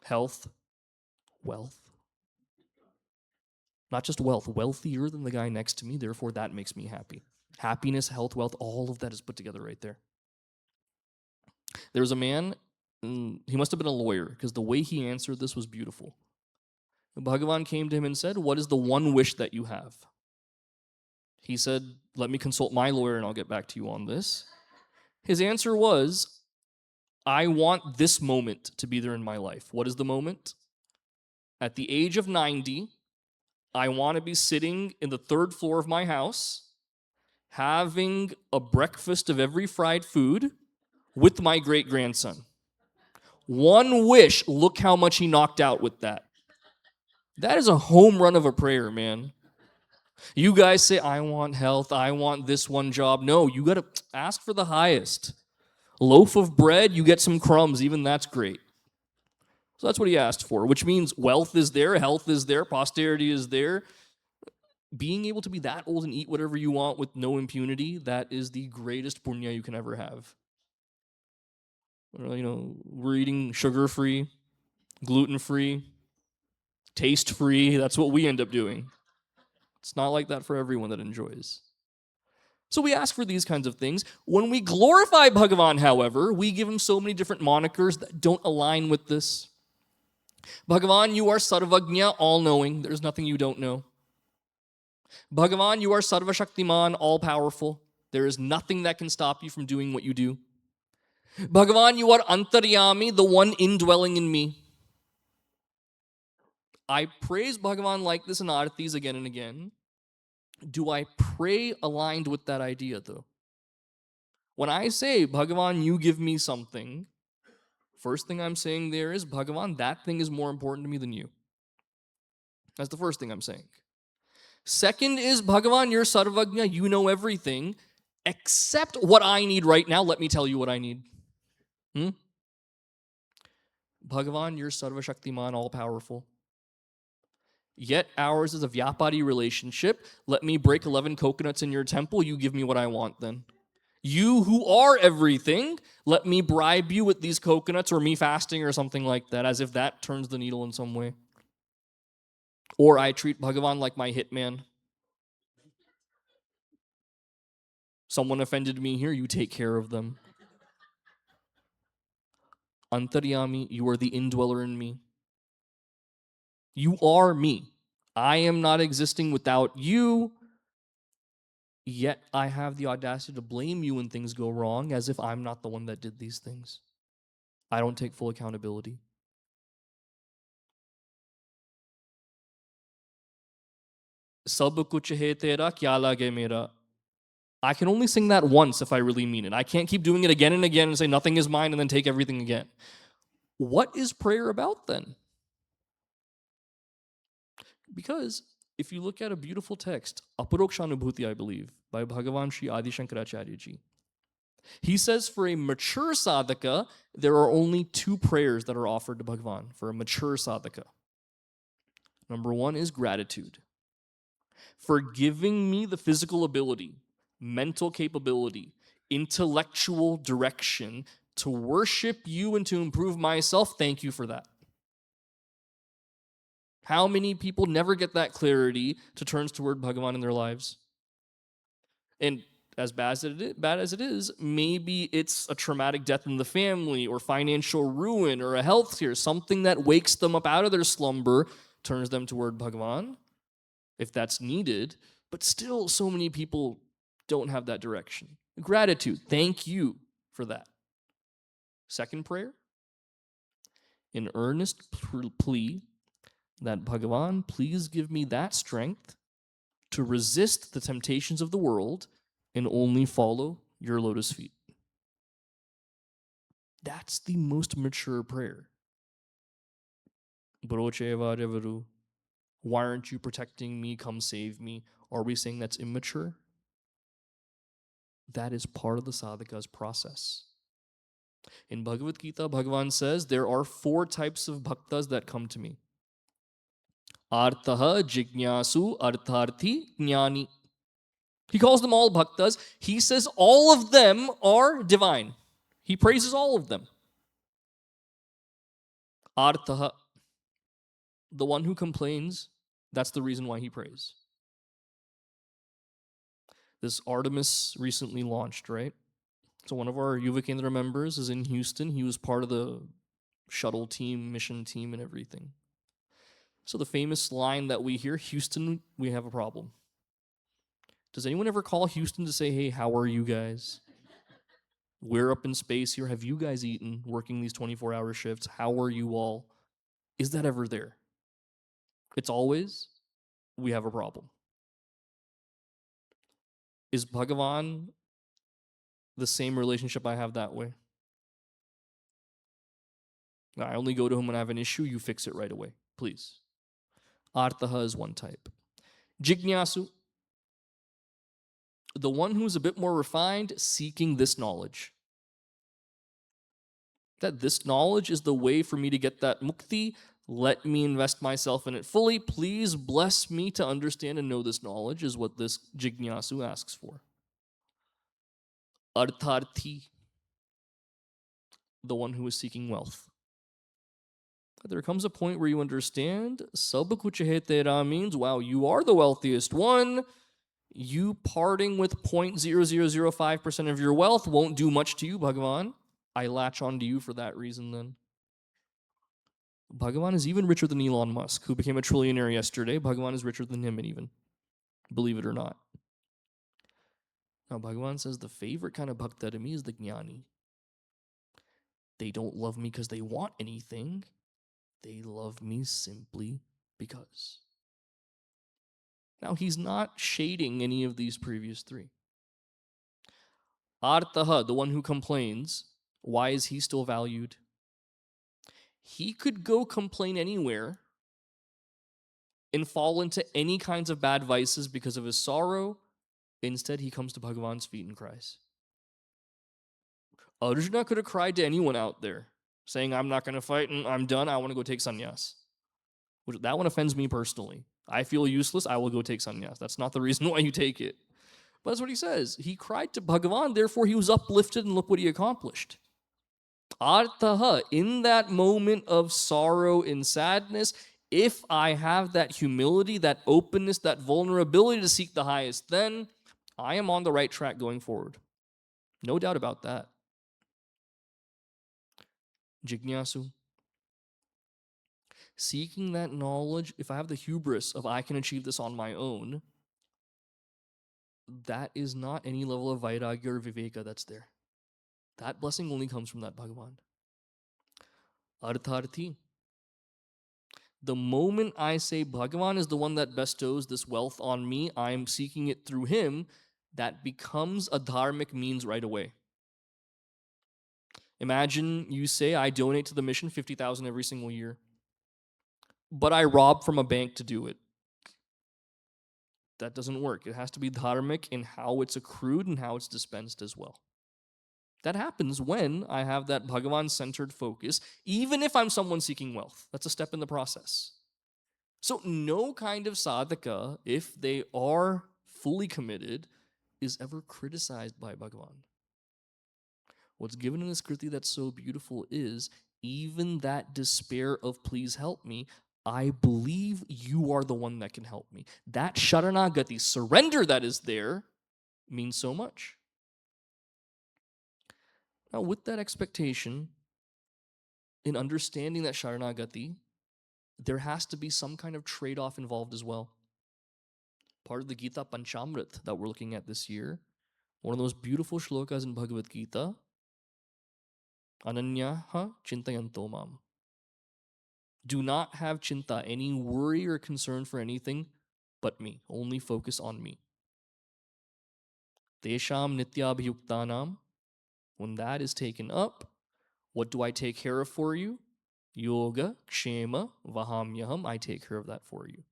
Health. Wealth. Not just wealth, wealthier than the guy next to me, therefore that makes me happy. Happiness, health, wealth, all of that is put together right there. There was a man, he must have been a lawyer, because the way he answered this was beautiful. Bhagavan came to him and said, what is the one wish that you have? He said, let me consult my lawyer and I'll get back to you on this. His answer was, I want this moment to be there in my life. What is the moment? At the age of 90, I want to be sitting in the third floor of my house, having a breakfast of every fried food with my great-grandson. One wish, look how much he knocked out with that. That is a home run of a prayer, man. You guys say, I want health, I want this one job. No, you got to ask for the highest. A loaf of bread, you get some crumbs, even that's great. So that's what he asked for, which means wealth is there, health is there, posterity is there. Being able to be that old and eat whatever you want with no impunity, that is the greatest punya you can ever have. You know, we're eating sugar-free, gluten-free, taste-free. That's what we end up doing. It's not like that for everyone that enjoys. So we ask for these kinds of things. When we glorify Bhagavan, however, we give him so many different monikers that don't align with this. Bhagavan, you are Sarvagnya, all-knowing. There's nothing you don't know. Bhagavan, you are Sarva Shaktiman, all-powerful. There is nothing that can stop you from doing what you do. Bhagavan, you are Antaryami, the one indwelling in me. I praise Bhagavan like this in Aartis again and again. Do I pray aligned with that idea though? When I say, Bhagavan, you give me something, first thing I'm saying there is, Bhagavan, that thing is more important to me than you. That's the first thing I'm saying. Second is, Bhagavan, you're Sarvagna, you know everything, except what I need right now. Let me tell you what I need. Bhagavan, you're Sarva Shaktiman, all powerful. Yet ours is a Vyapari relationship. Let me break 11 coconuts in your temple. You give me what I want then. You who are everything, let me bribe you with these coconuts or me fasting or something like that, as if that turns the needle in some way. Or I treat Bhagavan like my hitman. Someone offended me here, you take care of them. Antaryami, you are the indweller in me. You are me. I am not existing without you. Yet I have the audacity to blame you when things go wrong as if I'm not the one that did these things. I don't take full accountability. Sab kuch hai tera, kya lage mera. I can only sing that once if I really mean it. I can't keep doing it again and again and say nothing is mine and then take everything again. What is prayer about then? Because if you look at a beautiful text, Aparokshanubhuti, I believe, by Bhagavan Sri Adi Shankaracharya ji, he says for a mature sadhaka, there are only two prayers that are offered to Bhagavan for a mature sadhaka. Number one is gratitude for giving me the physical ability, mental capability, intellectual direction to worship you and to improve myself. Thank you for that. How many people never get that clarity to turn toward Bhagavan in their lives? And as bad as it is, maybe it's a traumatic death in the family or financial ruin or a health scare, something that wakes them up out of their slumber, turns them toward Bhagavan, if that's needed. But still, so many people don't have that direction. Gratitude. Thank you for that. Second prayer, an earnest plea that Bhagavan, please give me that strength to resist the temptations of the world and only follow your lotus feet. That's the most mature prayer. Why aren't you protecting me? Come save me. Are we saying that's immature? That is part of the sadhaka's process. In Bhagavad Gita, Bhagavan says there are 4 types of bhaktas that come to me. Artaha, Jignasu, Artharthi, Jnani. He calls them all bhaktas. He says all of them are divine. He praises all of them. Artaha, the one who complains, that's the reason why he prays. This Artemis recently launched, right? So one of our Yuva Kendra members is in Houston. He was part of the shuttle team, mission team, and everything. So the famous line that we hear, Houston, we have a problem. Does anyone ever call Houston to say, hey, how are you guys? We're up in space here. Have you guys eaten working these 24-hour shifts? How are you all? Is that ever there? It's always, we have a problem. Is Bhagavan the same relationship I have that way? I only go to him when I have an issue. You fix it right away, please. Artaha is one type. Jignasu, the one who's a bit more refined, seeking this knowledge. That this knowledge is the way for me to get that mukti. Let me invest myself in it fully. Please bless me to understand and know this knowledge, is what this Jignasu asks for. Artharthi, the one who is seeking wealth. There comes a point where you understand, Sab kuch hai tera means, wow, you are the wealthiest one. You parting with 0.0005% of your wealth won't do much to you, Bhagavan. I latch on to you for that reason then. Bhagavan is even richer than Elon Musk, who became a trillionaire yesterday. Bhagavan is richer than him, and even, believe it or not. Now, Bhagavan says the favorite kind of bhakta to me is the jnani. They don't love me because they want anything. They love me simply because. Now, he's not shading any of these previous three. Artaha, the one who complains, why is he still valued? He could go complain anywhere and fall into any kinds of bad vices because of his sorrow. Instead, he comes to Bhagavan's feet and cries. Arjuna could have cried to anyone out there, saying, I'm not going to fight and I'm done. I want to go take sannyas. That one offends me personally. I feel useless. I will go take sannyas. That's not the reason why you take it. But that's what he says. He cried to Bhagavan, therefore he was uplifted, and look what he accomplished. Artaha, in that moment of sorrow and sadness, if I have that humility, that openness, that vulnerability to seek the highest, then I am on the right track going forward. No doubt about that. Jignasu. Seeking that knowledge, if I have the hubris of I can achieve this on my own, that is not any level of vairagya or viveka that's there. That blessing only comes from that Bhagavan. Artharthi. The moment I say Bhagavan is the one that bestows this wealth on me, I'm seeking it through him, that becomes a dharmic means right away. Imagine you say, I donate to the mission 50,000 every single year, but I rob from a bank to do it. That doesn't work. It has to be dharmic in how it's accrued and how it's dispensed as well. That happens when I have that Bhagavan-centered focus, even if I'm someone seeking wealth. That's a step in the process. So no kind of sadhaka, if they are fully committed, is ever criticized by Bhagavan. What's given in this kriti that's so beautiful is even that despair of please help me, I believe you are the one that can help me. That sharanagati, surrender that is there, means so much. Now, with that expectation, in understanding that sharanagati, there has to be some kind of trade-off involved as well. Part of the Gita Panchamrit that we're looking at this year, one of the most beautiful shlokas in Bhagavad Gita, Ananyaha Chintayanto Mam. Do not have chinta, any worry or concern for anything but me. Only focus on me. Tesham nityabhyuktanam. When that is taken up, what do I take care of for you? Yoga, kshema, vahamyaham. I take care of that for you.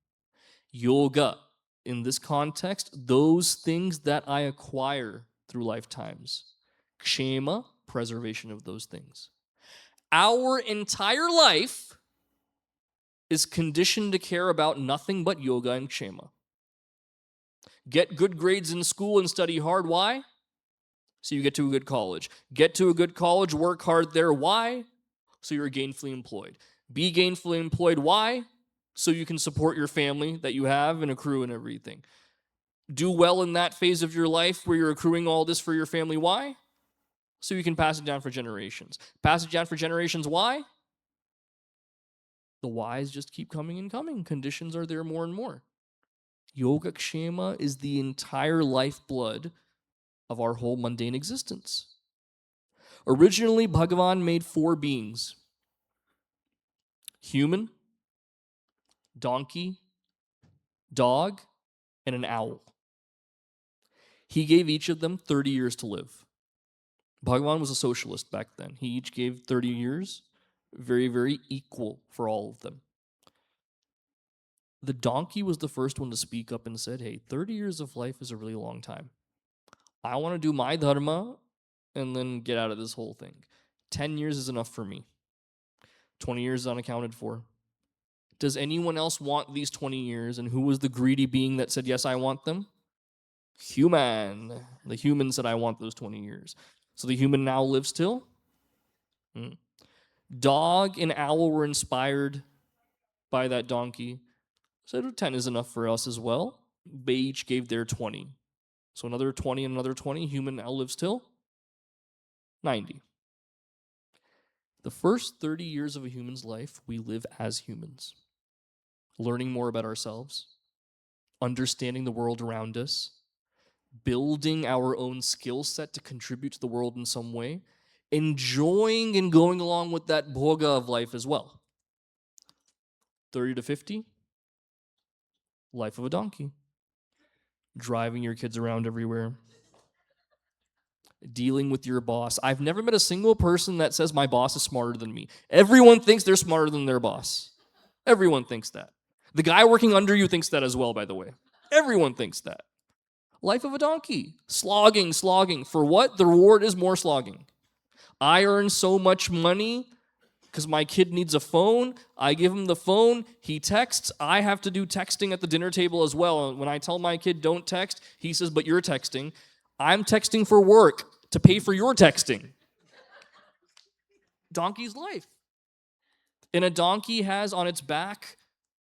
Yoga, in this context, those things that I acquire through lifetimes. Kshema, preservation of those things. Our entire life is conditioned to care about nothing but yoga and kshema. Get good grades in school and study hard. Why? So you get to a good college. Get to a good college, work hard there. Why? So you're gainfully employed. Be gainfully employed. Why? So you can support your family that you have and accrue and everything. Do well in that phase of your life where you're accruing all this for your family. Why? So you can pass it down for generations. Pass it down for generations. Why? The whys just keep coming and coming. Conditions are there more and more. Yogakshema is the entire lifeblood of our whole mundane existence. Originally, Bhagavan made 4 beings: human, donkey, dog, and an owl. He gave each of them 30 years to live. Bhagavan was a socialist back then. He each gave 30 years, very, very equal for all of them. The donkey was the first one to speak up and said, hey, 30 years of life is a really long time. I want to do my dharma and then get out of this whole thing. 10 years is enough for me. 20 years is unaccounted for. Does anyone else want these 20 years? And who was the greedy being that said, yes, I want them? Human. The human said, I want those 20 years. So the human now lives till? Dog and owl were inspired by that donkey. So 10 is enough for us as well. They each gave their 20. So another 20 and another 20. Human now lives till 90. The first 30 years of a human's life, we live as humans. Learning more about ourselves, understanding the world around us, building our own skill set to contribute to the world in some way, enjoying and going along with that bhoga of life as well. 30 to 50, life of a donkey. Driving your kids around everywhere. Dealing with your boss. I've never met a single person that says my boss is smarter than me. Everyone thinks they're smarter than their boss. Everyone thinks that. The guy working under you thinks that as well, by the way. Everyone thinks that. Life of a donkey. Slogging. For what? The reward is more slogging. I earn so much money because my kid needs a phone. I give him the phone. He texts. I have to do texting at the dinner table as well. When I tell my kid don't text, he says, but you're texting. I'm texting for work to pay for your texting. Donkey's life. And a donkey has on its back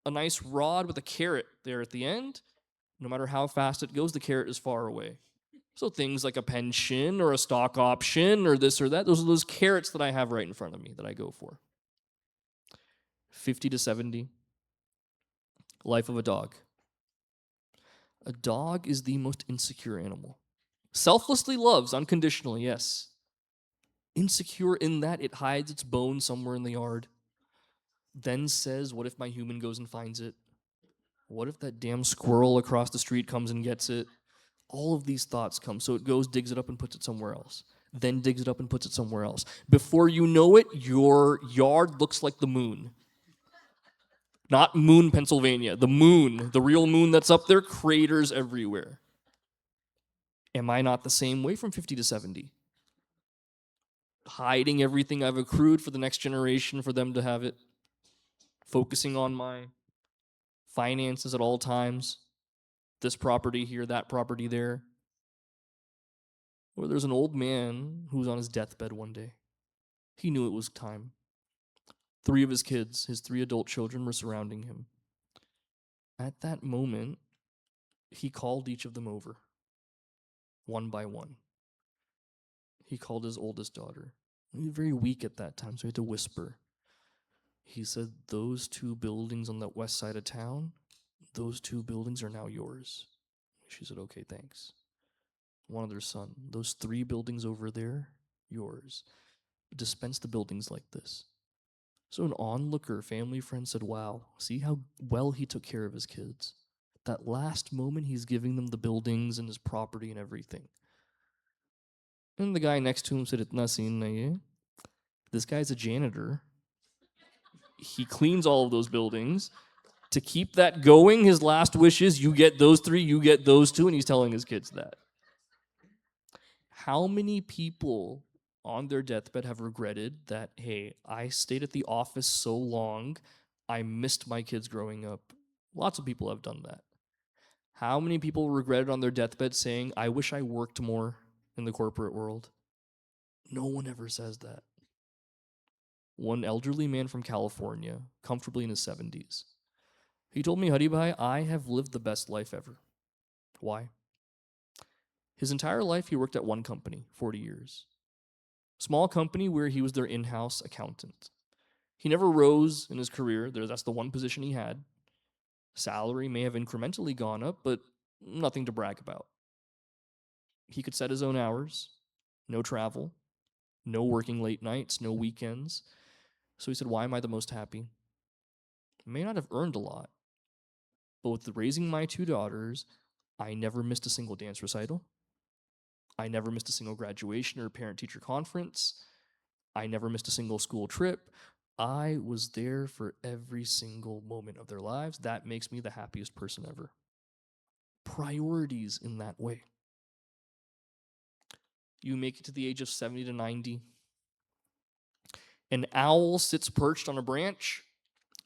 a nice rod with a carrot there at the end. No matter how fast it goes, the carrot is far away. So things like a pension or a stock option or this or that, those are those carrots that I have right in front of me that I go for. 50 to 70, life of a dog. A dog is the most insecure animal. Selflessly loves, unconditionally, yes. Insecure in that it hides its bone somewhere in the yard. Then says, what if my human goes and finds it? What if that damn squirrel across the street comes and gets it? All of these thoughts come. So it goes, digs it up, and puts it somewhere else. Then digs it up and puts it somewhere else. Before you know it, your yard looks like the moon. Not Moon, Pennsylvania. The moon, the real moon that's up there, craters everywhere. Am I not the same way from 50 to 70? Hiding everything I've accrued for the next generation for them to have it. Focusing on my finances at all times. This property here, that property there. Or there's an old man who was on his deathbed one day. He knew it was time. 3 of his kids, his 3 adult children, were surrounding him. At that moment, he called each of them over, one by one. He called his oldest daughter. He was very weak at that time, so he had to whisper. He said, those 2 buildings on the west side of town, those 2 buildings are now yours. She said, okay, thanks. One other son, those 3 buildings over there, yours. Dispense the buildings like this. So an onlooker, family friend said, wow, see how well he took care of his kids. That last moment, he's giving them the buildings and his property and everything. And the guy next to him said, Itna scene nahi hai. This guy's a janitor. He cleans all of those buildings. To keep that going, his last wish is, you get those 3, you get those 2, and he's telling his kids that. How many people on their deathbed have regretted that, hey, I stayed at the office so long, I missed my kids growing up? Lots of people have done that. How many people regretted on their deathbed saying, I wish I worked more in the corporate world? No one ever says that. One elderly man from California, comfortably in his 70s, he told me, Hari Bhai, I have lived the best life ever. Why? His entire life, he worked at one company, 40 years. Small company where he was their in-house accountant. He never rose in his career. That's the one position he had. Salary may have incrementally gone up, but nothing to brag about. He could set his own hours, no travel, no working late nights, no weekends. So he said, why am I the most happy? I may not have earned a lot, but with raising my 2 daughters, I never missed a single dance recital. I never missed a single graduation or parent-teacher conference. I never missed a single school trip. I was there for every single moment of their lives. That makes me the happiest person ever. Priorities in that way. You make it to the age of 70 to 90. An owl sits perched on a branch,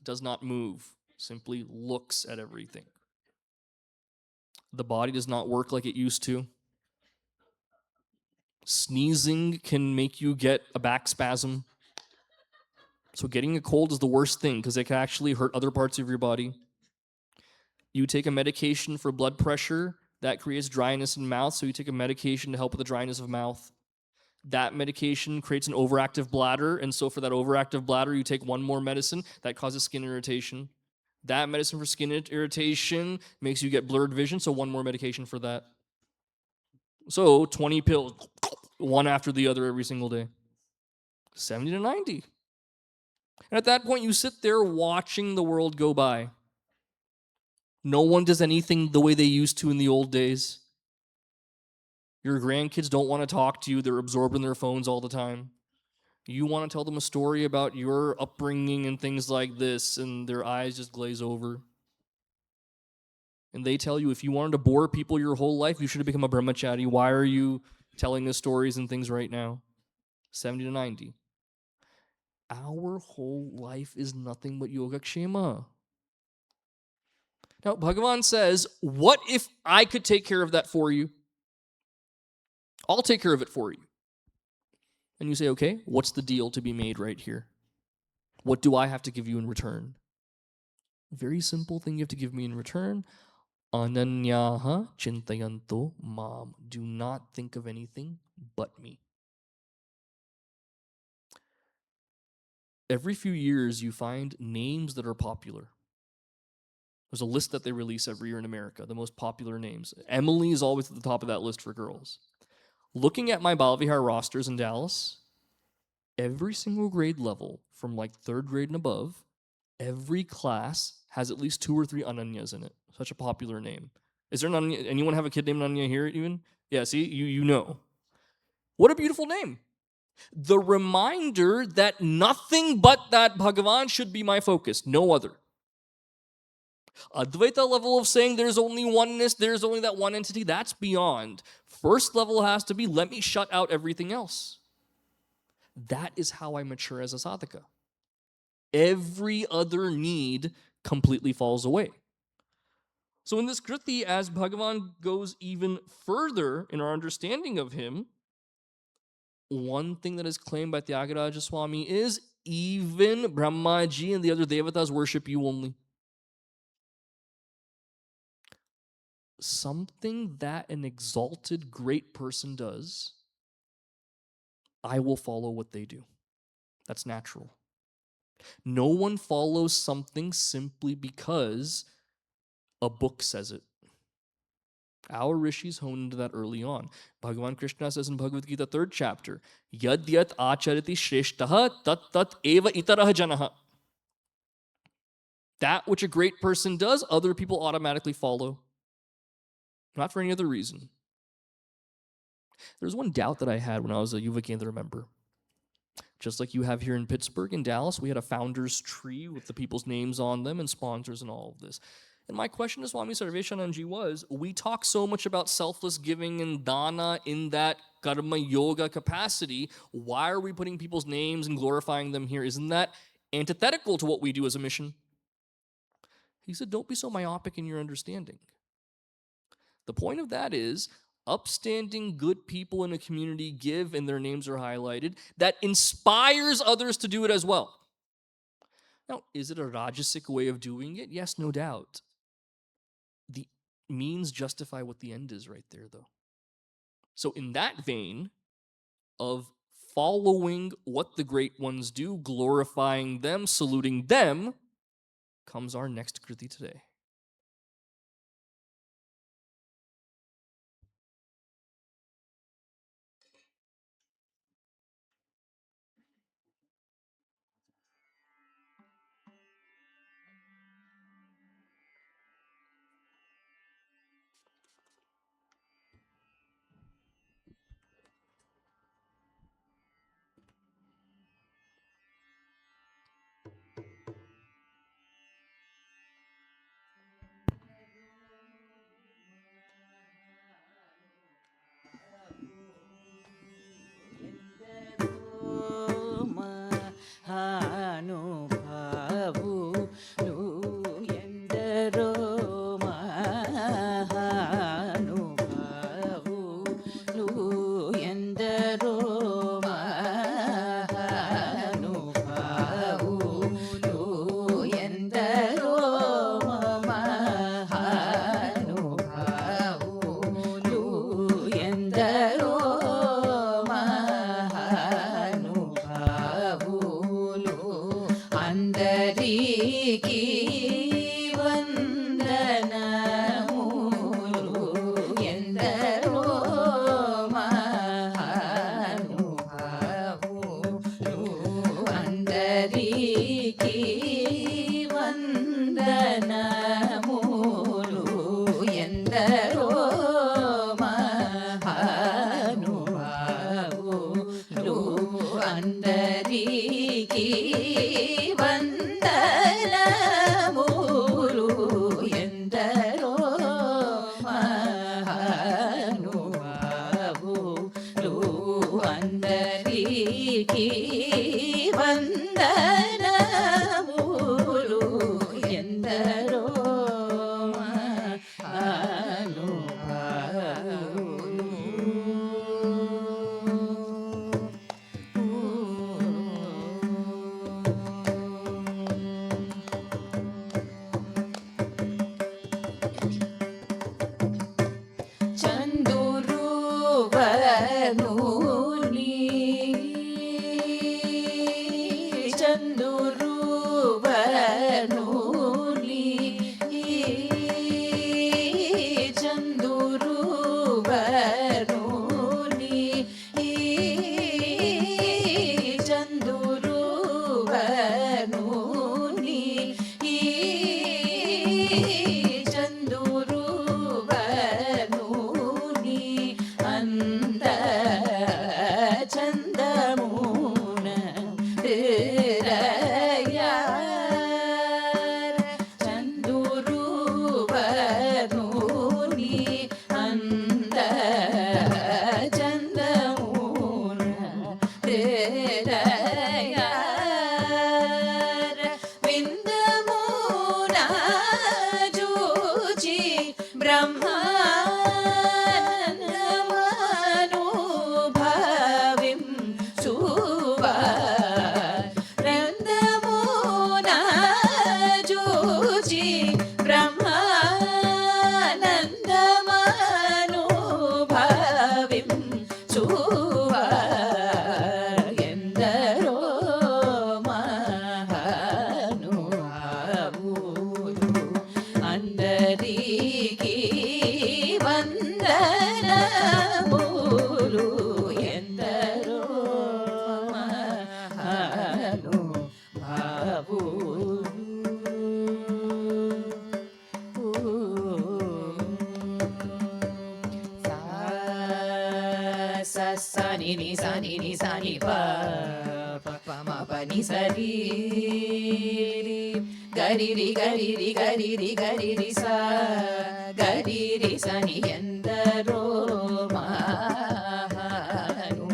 does not move, simply looks at everything. The body does not work like it used to. Sneezing can make you get a back spasm. So getting a cold is the worst thing because it can actually hurt other parts of your body. You take a medication for blood pressure, that creates dryness in mouth, so you take a medication to help with the dryness of mouth. That medication creates an overactive bladder, and so for that overactive bladder, you take one more medicine that causes skin irritation. That medicine for skin irritation makes you get blurred vision, so one more medication for that. So 20 pills, one after the other every single day. 70 to 90. And at that point, you sit there watching the world go by. No one does anything the way they used to in the old days. Your grandkids don't want to talk to you. They're absorbed in their phones all the time. You want to tell them a story about your upbringing and things like this, and their eyes just glaze over. And they tell you, if you wanted to bore people your whole life, you should have become a brahmachari. Why are you telling us stories and things right now? 70 to 90. Our whole life is nothing but yogakshema. Now, Bhagavan says, what if I could take care of that for you? I'll take care of it for you. And you say, okay, what's the deal to be made right here? What do I have to give you in return? Very simple thing you have to give me in return. Ananyaha chintayanto mam. Do not think of anything but me. Every few years, you find names that are popular. There's a list that they release every year in America, the most popular names. Emily is always at the top of that list for girls. Looking at my Balavihar rosters in Dallas, every single grade level, from like 3rd grade and above, every class has at least 2 or 3 Ananyas in it. Such a popular name. Is there an Ananya? Anyone have a kid named Ananya here even? Yeah, see, you know. What a beautiful name. The reminder that nothing but that Bhagavan should be my focus, no other. Advaita level of saying there's only oneness, there's only that one entity, that's beyond. First level has to be, let me shut out everything else. That is how I mature as a sadhaka. Every other need completely falls away. So in this kriti, as Bhagavan goes even further in our understanding of him, one thing that is claimed by Thyagaraja Swami is even Brahmaji and the other devatas worship you only. Something that an exalted great person does, I will follow what they do. That's natural. No one follows something simply because a book says it. Our rishis honed into that early on. Bhagavan Krishna says in Bhagavad Gita 3rd chapter, Yad yat acharati shreshtaha tat tat eva itarah janaha. That which a great person does, other people automatically follow. Not for any other reason. There's one doubt that I had when I was a Yuva Kendra member. Just like you have here in Pittsburgh and Dallas, we had a founder's tree with the people's names on them and sponsors and all of this. And my question to Swami Sarveshananji was, we talk so much about selfless giving and dana in that karma yoga capacity. Why are we putting people's names and glorifying them here? Isn't that antithetical to what we do as a mission? He said, don't be so myopic in your understanding. The point of that is, upstanding good people in a community give and their names are highlighted. That inspires others to do it as well. Now, is it a rajasic way of doing it? Yes, no doubt. The means justify what the end is right there, though. So in that vein of following what the great ones do, glorifying them, saluting them, comes our next kriti today. అందరికీ వందనములు ఎందరో మహానుభావులు అందరికీ వందనములు ఎందరో గరిరి గరిరి గరిరి గరిరి సా గరిరి సని ఎందరో మహానుభావులు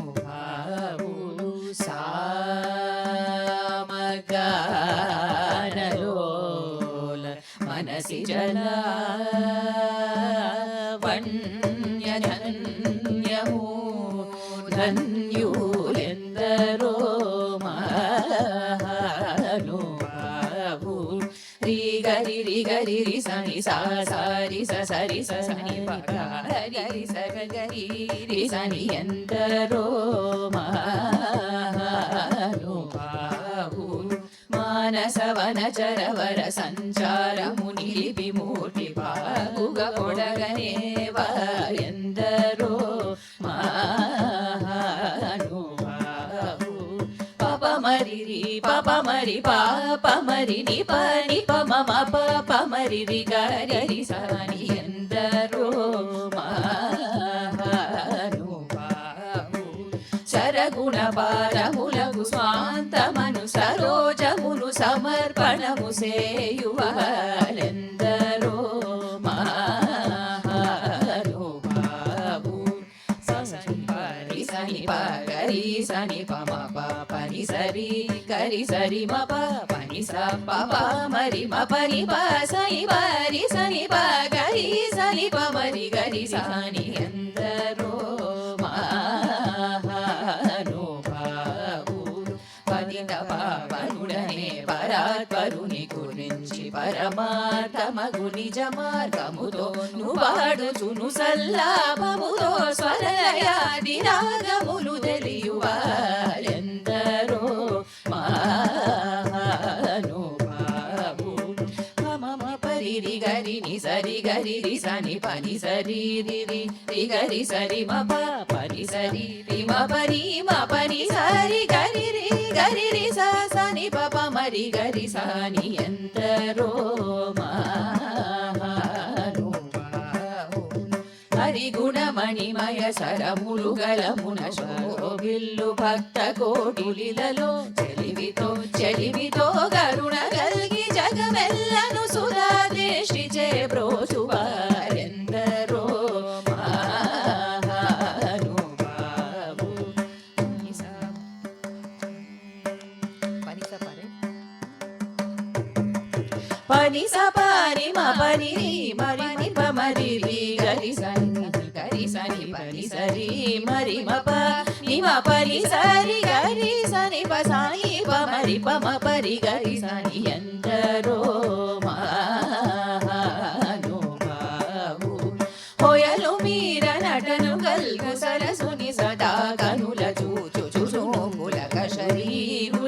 సామగానలోల మనసి జల వన్యన్యము ధన్యులెందరో గరి రి గరి రి సని సా సారి సరి సని పగరి సగరి రి సని ఎందరో మహానుభావులు మానస వనచరవర సంచారము నిలిపి మూటి బాగుగ పొడగనే వారెందరో మరి రి పప మరి పాప మరి ని పని పమ పప మరి రి గరి సని ఎందరో మహానుభావులు శరగుణ పారములకు స్వాంతమను సరోజమును సమర్పణము సేయువారెందరో గరి సని పమ పని సరి గరి సరి మ పని స ప మరి మ పని ప సని పరి సని ప గరి సని ప మరి గరి సని ఎందరో మహానుభావులు పతిత పావనుడనే పరాత్పరుని గురించి పరమార్థమగు నిజ మార్గముతో నువాడుచును సల్లాభముతో స్వరయాది రాగములు తెలియువారెందరో మహానుభావులు మమ పరి రి గరి ని సరి గరి రి సని పని సరి రి రి రి గరి సరి మ పని సరి రి మ పని సరి గరి రి స సని ప మరి గరి సని ఎందరో మహానుభావులు హరి గుణమ మణిమయ సరములు గలమున శోభిల్లు భక్త కోటిలిలలో చెలివితో గరుణ గల్గి జగమెల్లను సుధా దృష్టి చే బ్రోచువారెందరో మహానుభావు. పని సపని మపని మరి మరి గరి సని పని సరి మరి మప నిమ పరి సరి గరి సని పసాయి పమరి పమ పరి గరి సని ఎందరో మహానుభావు. హోయలు మీర నటను గల్గు సరసుని సదా కనుల చూచుచుములక శరీరులయ్యానంద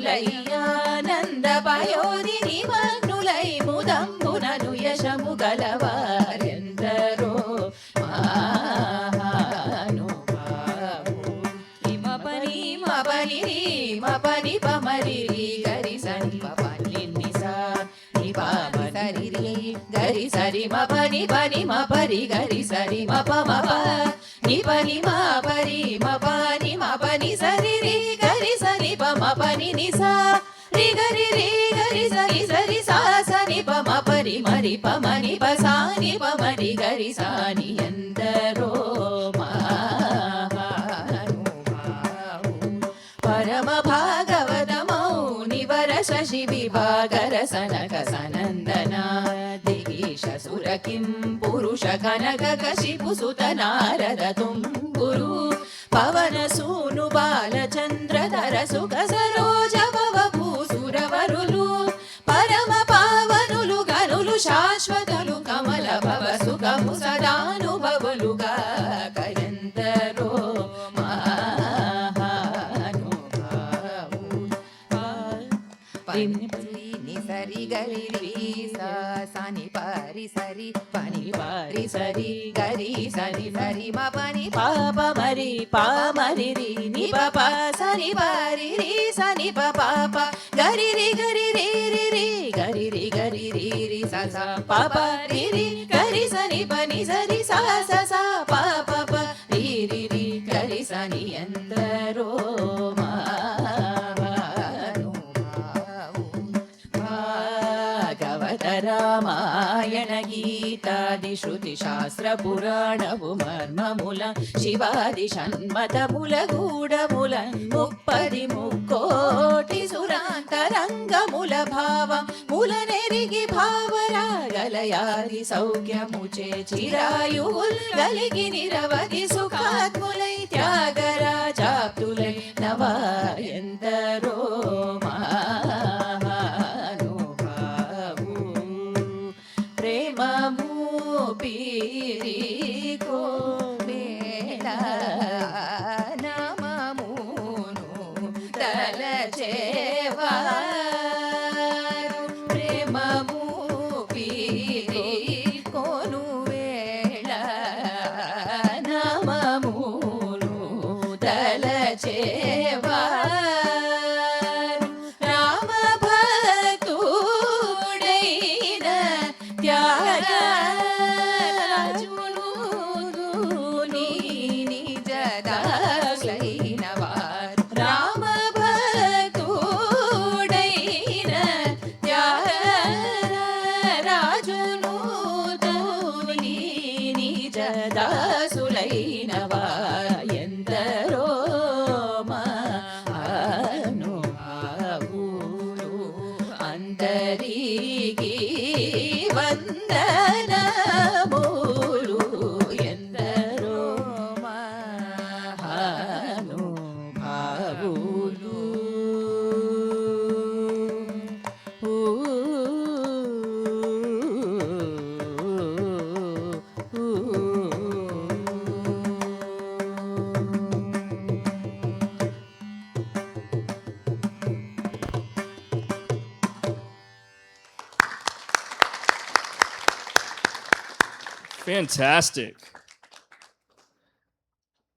పయోధిని మగ్నులై ముదంబునను యశము గలవారెందరో మహానుభావు. మపని పమరి గరి సని పని నిసా సరి గరి సరి మపని పని మపరి గరి సరి మప మప నిపని మపరి మపని మపని సరి గరి సరి పమపని నిసా గరి సరి సరి సా సని పమపరి మరి పమని పసాని పమరి గరి సాని ఎందరో మహానుభావు. పరమ భాగవత మౌని వర శశి విభాగర సనక సనందన దిగీష సుర కిం పురుష కనక కశిపు సుత నారద తుంగురు పవన సూను బాలచంద్రధర సుఖ సరోజ భూసురవరులు పరమ పావనులు గనులు శాశ్వతులు కమల భవ సుఖము సదానుభవులుగా కయందరో మహానుభావు. సరి గరి సని పరి సరి పని పరి సరి గరి సరి సరి మ పని పాప మరి పామరి రి ని పప సని పరి రి సని పాప గరి రి గరి రి రి రి గరి రి గరి రి రి స స పాప రి రి గరి సని పని సరి స స స పాప ప రి రి రి గరి సని ఎందరో రామాయణ గీతాది శృతి శాస్త్ర పురాణము మర్మముల శివాది షణ్మతముల గూఢముల ముప్పది ముక్కోటి సురాంతరంగముల భావం ముల నెరిగి భావరాగలయాది సౌఖ్యముచే చిరాయువుల్ కలిగి నిరవధి సుఖాత్ములై త్యాగరాజాప్తులై నవా ఎందరో పీరి కోమేళ నమమును తలచేవారు ప్రేమము పీరి కోను వేళ నమమును తలచేవారు రామ భక్తుడైన త్యాగ దాసులైనవా ఎందరో మహానుభావులు అందరికీ వందనములు ఎందరో మహానుభావులు. Fantastic.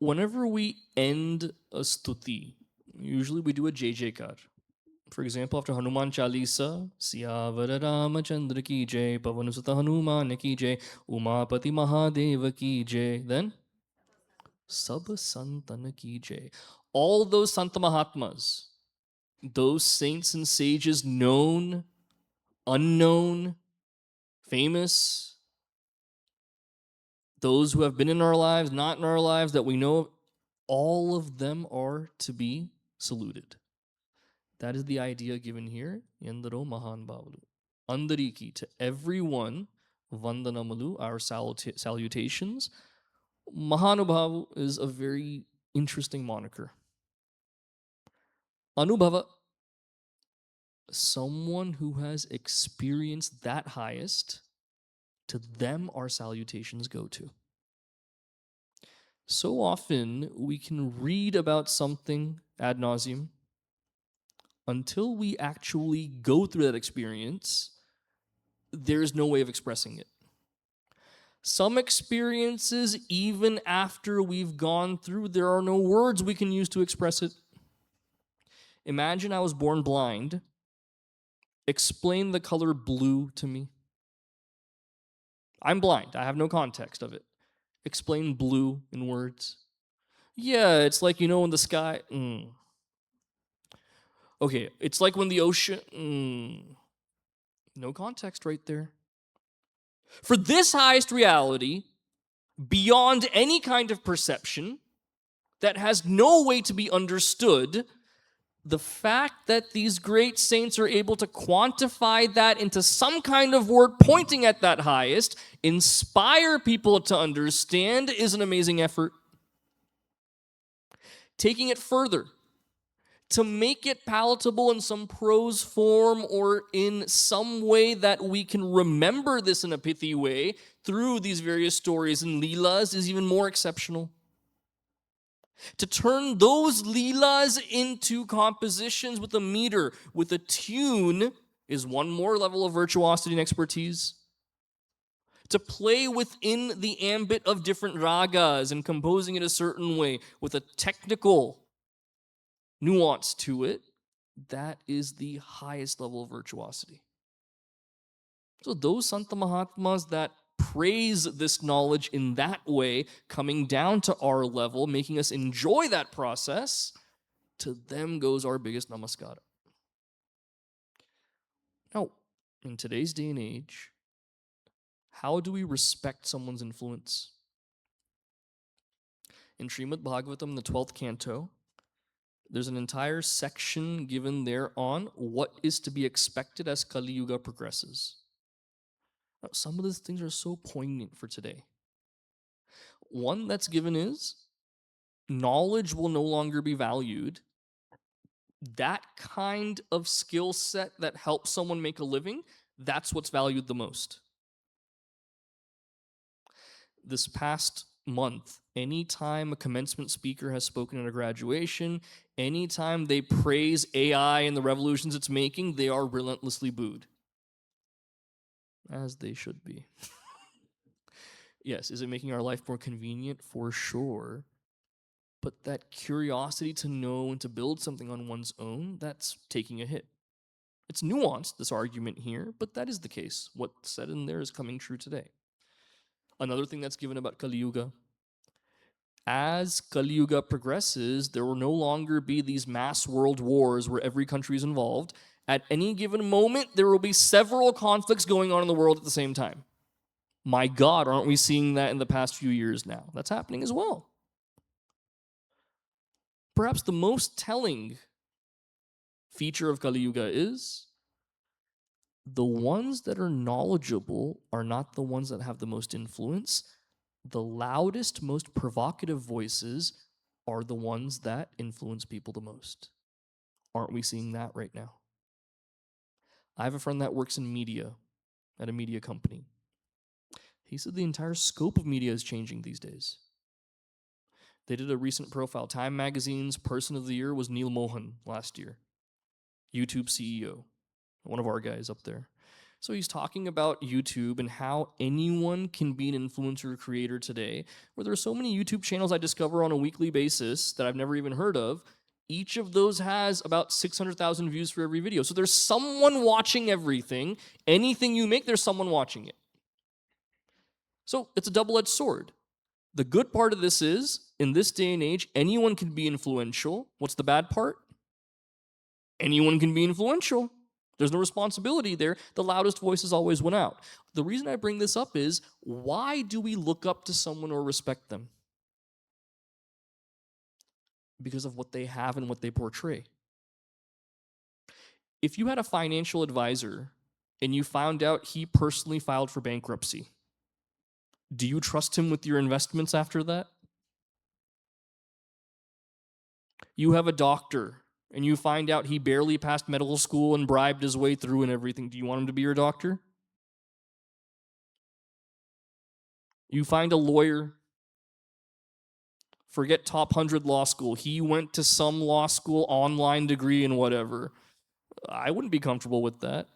Whenever we end a stuti, usually we do a JJ-kar. For example, after Hanuman Chalisa, Siyavara Ramachandra ki jai, Pavanusata Hanuman ki jai, Umapati Mahadeva ki jai. Then Sab Santan ki jai. All those Santa Mahatmas, those saints and sages, known, unknown, famous, those who have been in our lives, not in our lives, that we know of, all of them are to be saluted. That is the idea given here. Yandaro Mahan Bavalu. Andariki, to everyone, Vandanamalu, our salutations. Mahanubhavu is a very interesting moniker. Anubhava, someone who has experienced that highest, to them our salutations go to. So often we can read about something ad nauseum. Until we actually go through that experience, there's no way of expressing it. Some experiences, even after we've gone through, there are no words we can use to express it. Imagine I was born blind. Explain the color blue to me. I'm blind. I have no context of it. Explain blue in words. Yeah, it's like, in the sky. Okay, it's like when the ocean. No context right there. For this highest reality, beyond any kind of perception, that has no way to be understood, the fact that these great saints are able to quantify that into some kind of word pointing at that highest, inspire people to understand, is an amazing effort. Taking it further, to make it palatable in some prose form or in some way that we can remember this in a pithy way through these various stories and leelas is even more exceptional. To turn those leelas into compositions with a meter, with a tune, is one more level of virtuosity and expertise. To play within the ambit of different ragas and composing it a certain way with a technical nuance to it, that is the highest level of virtuosity. So those Santa Mahatmas that praise this knowledge in that way, coming down to our level, making us enjoy that process, to them goes our biggest namaskara. Now, in today's day and age, how do we respect someone's influence? In Srimad Bhagavatam, the 12th canto, there's an entire section given there on what is to be expected as Kali Yuga progresses. Now, some of these things are so poignant for today. One that's given is knowledge will no longer be valued. That kind of skill set that helps someone make a living, that's what's valued the most. This past month, anytime a commencement speaker has spoken at a graduation, anytime they praise AI and the revolutions it's making, they are relentlessly booed. As they should be. Yes, is it making our life more convenient? For sure. But that curiosity to know and to build something on one's own, that's taking a hit. It's nuanced, this argument here, but that is the case. What's said in there is coming true today. Another thing that's given about Kali Yuga. As Kali Yuga progresses, there will no longer be these mass world wars where every country is involved. At any given moment, there will be several conflicts going on in the world at the same time. My God, aren't we seeing that in the past few years now? That's happening as well. Perhaps the most telling feature of Kali Yuga is the ones that are knowledgeable are not the ones that have the most influence. The loudest, most provocative voices are the ones that influence people the most. Aren't we seeing that right now? I have a friend that works in media at a media company. He said the entire scope of media is changing these days. They did a recent profile. Time Magazine's Person of the Year was Neil Mohan last year, YouTube CEO, one of our guys up there. So he's talking about YouTube and how anyone can be an influencer creator today, where there are so many YouTube channels I discover on a weekly basis that I've never even heard of. Each of those has about 600,000 views for every video. So there's someone watching everything. Anything you make, there's someone watching it. So it's a double-edged sword. The good part of this is, in this day and age, anyone can be influential. What's the bad part? Anyone can be influential. There's no responsibility there. The loudest voices always win out. The reason I bring this up is, why do we look up to someone or respect them? Because of what they have and what they portray. If you had a financial advisor and you found out he personally filed for bankruptcy, do you trust him with your investments after that? You have a doctor and you find out he barely passed medical school and bribed his way through and everything. Do you want him to be your doctor? You find a lawyer, forget top 100 law school. He went to some law school, online degree and whatever. I wouldn't be comfortable with that.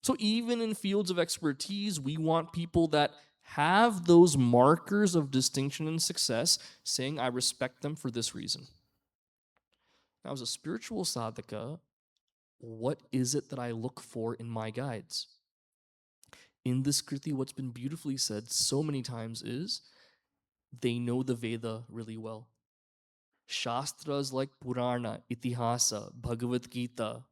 So even in fields of expertise, we want people that have those markers of distinction and success, saying, I respect them for this reason. Now, as a spiritual sadhaka, what is it that I look for in my guides? In this Kriti, what's been beautifully said so many times is, they know the Veda really well. Shastras like Purana, Itihasa, Bhagavad Gita,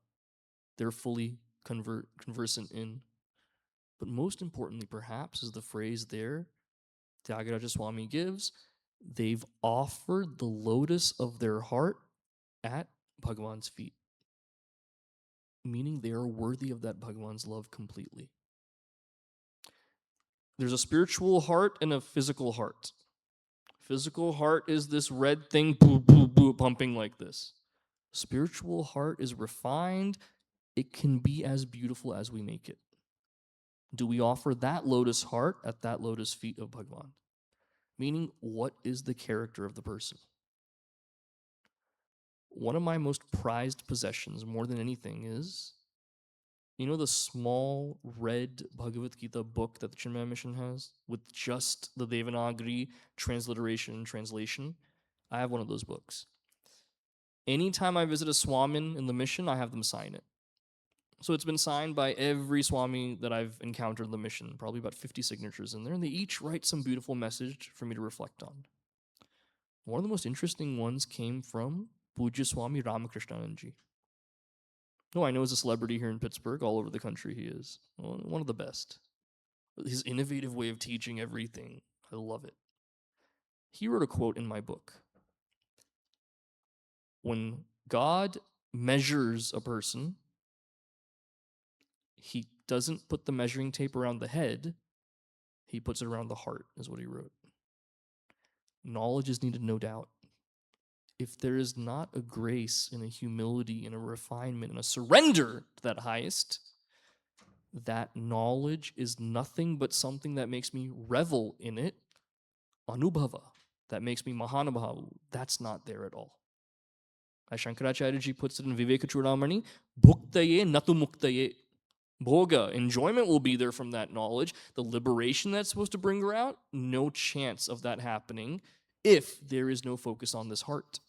they're fully conversant in. But most importantly, perhaps, is the phrase there Thyagaraja Swami gives, they've offered the lotus of their heart at Bhagwan's feet. Meaning they are worthy of that Bhagwan's love completely. There's a spiritual heart and a physical heart. Physical heart is this red thing, boo, boo, boo, pumping like this. Spiritual heart is refined. It can be as beautiful as we make it. Do we offer that lotus heart at that lotus feet of Bhagwan? Meaning, what is the character of the person? One of my most prized possessions, more than anything, is, you know, the small red Bhagavad Gita book that the Chinmaya mission has with just the Devanagari transliteration and translation? I have one of those books. Anytime I visit a Swamin in the mission, I have them sign it. So it's been signed by every Swami that I've encountered in the mission, probably about 50 signatures in there, and they each write some beautiful message for me to reflect on. One of the most interesting ones came from Pujya Swami Ramakrishnaji. No, I know he's a celebrity here in Pittsburgh, all over the country he is. One of the best. His innovative way of teaching everything, I love it. He wrote a quote in my book. When God measures a person, he doesn't put the measuring tape around the head, he puts it around the heart, is what he wrote. Knowledge is needed, no doubt. If there is not a grace and a humility and a refinement and a surrender to that highest, that knowledge is nothing but something that makes me revel in it, anubhava, that makes me mahanubhava. That's not there at all. As Shankaracharya ji puts it in Viveka Chudamani, bhuktaye natu muktaye. Bhoga, enjoyment will be there from that knowledge. The liberation that's supposed to bring her out, no chance of that happening if there is no focus on this heart.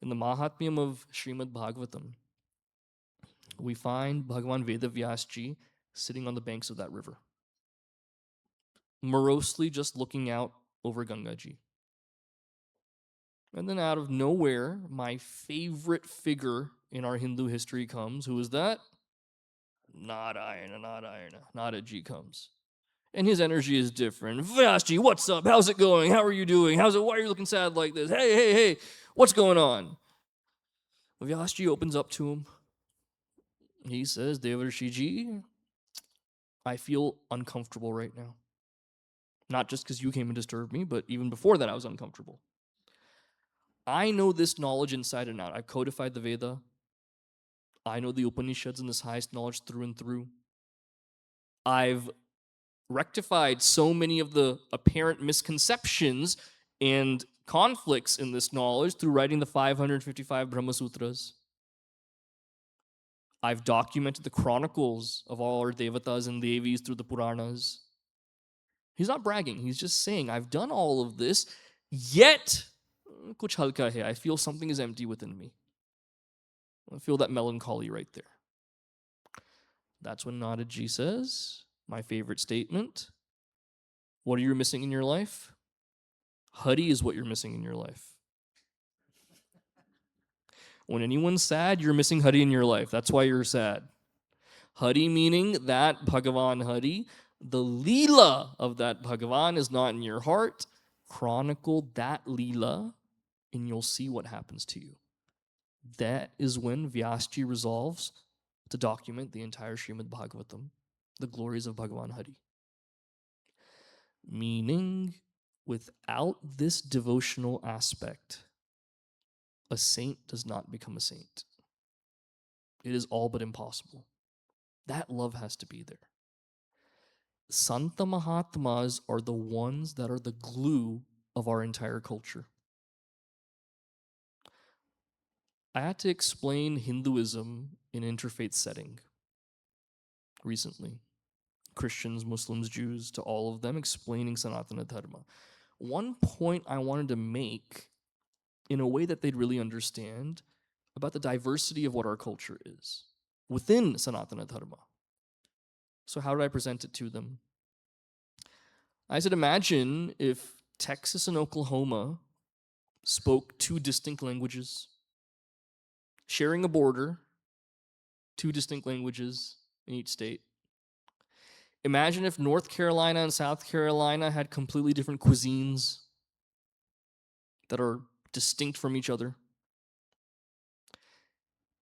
In the Mahatmyam of Srimad Bhagavatam, we find Bhagavan Vedavyasji sitting on the banks of that river, morosely just looking out over Gangaji. And then out of nowhere, my favorite figure in our Hindu history comes. Who is that? Nadaji comes. And his energy is different. Vyasji, what's up? How's it going? How are you doing? Why are you looking sad like this? Hey, what's going on? Vyasji opens up to him. He says, Devarshiji, I feel uncomfortable right now. Not just because you came and disturbed me, but even before that I was uncomfortable. I know this knowledge inside and out. I've codified the Veda. I know the Upanishads and this highest knowledge through and through. I've rectified so many of the apparent misconceptions and conflicts in this knowledge through writing the 555 Brahma Sutras. I've documented the chronicles of all our Devatas and Devis through the Puranas. He's not bragging. He's just saying, I've done all of this, yet, kuch halka hai, I feel something is empty within me. I feel that melancholy right there. That's when Nadaji says, my favorite statement, What are you missing in your life? Hari is what you're missing in your life. When anyone's sad, you're missing Hari in your life. That's why you're sad. Hari meaning that Bhagavan Hari, the Leela of that Bhagavan is not in your heart. Chronicle that Leela and you'll see what happens to you. That is when Vyasji resolves to document the entire Srimad Bhagavatam, the glories of Bhagavan Hari. Meaning, without this devotional aspect, a saint does not become a saint. It is all but impossible. That love has to be there. Santa Mahatmas are the ones that are the glue of our entire culture. I had to explain Hinduism in an interfaith setting recently. Christians, Muslims, Jews, to all of them, explaining Sanatana Dharma. One point I wanted to make in a way that they'd really understand about the diversity of what our culture is within Sanatana Dharma. So how did I present it to them? I said, imagine if Texas and Oklahoma spoke two distinct languages, sharing a border, two distinct languages in each state. Imagine if North Carolina and South Carolina had completely different cuisines that are distinct from each other.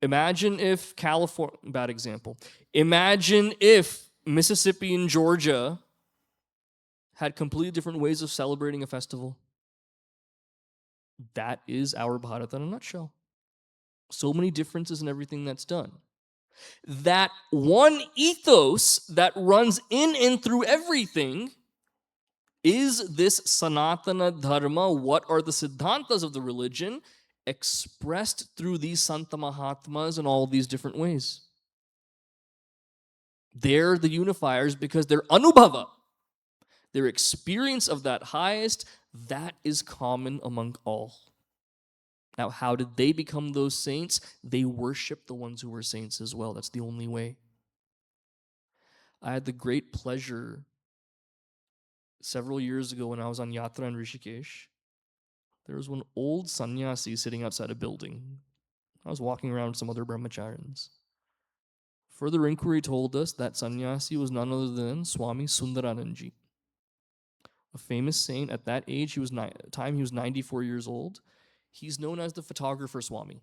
Imagine if California, bad example. Imagine if Mississippi and Georgia had completely different ways of celebrating a festival. That is our Bharat in a nutshell. So many differences in everything that's done. That one ethos that runs in and through everything is this Sanatana Dharma. What are the Siddhantas of the religion expressed through these Santa Mahatmas in all these different ways? They're the unifiers because they're Anubhava. Their experience of that highest, that is common among all. Now, how did they become those saints? They worshiped the ones who were saints as well. That's the only way. I had the great pleasure several years ago when I was on Yatra in Rishikesh. There was one old sannyasi sitting outside a building. I was walking around with some other brahmacharyans. Further inquiry told us that sannyasi was none other than Swami Sundaranandji, a famous saint. At that age, he was 94 years old. He's known as the photographer Swami.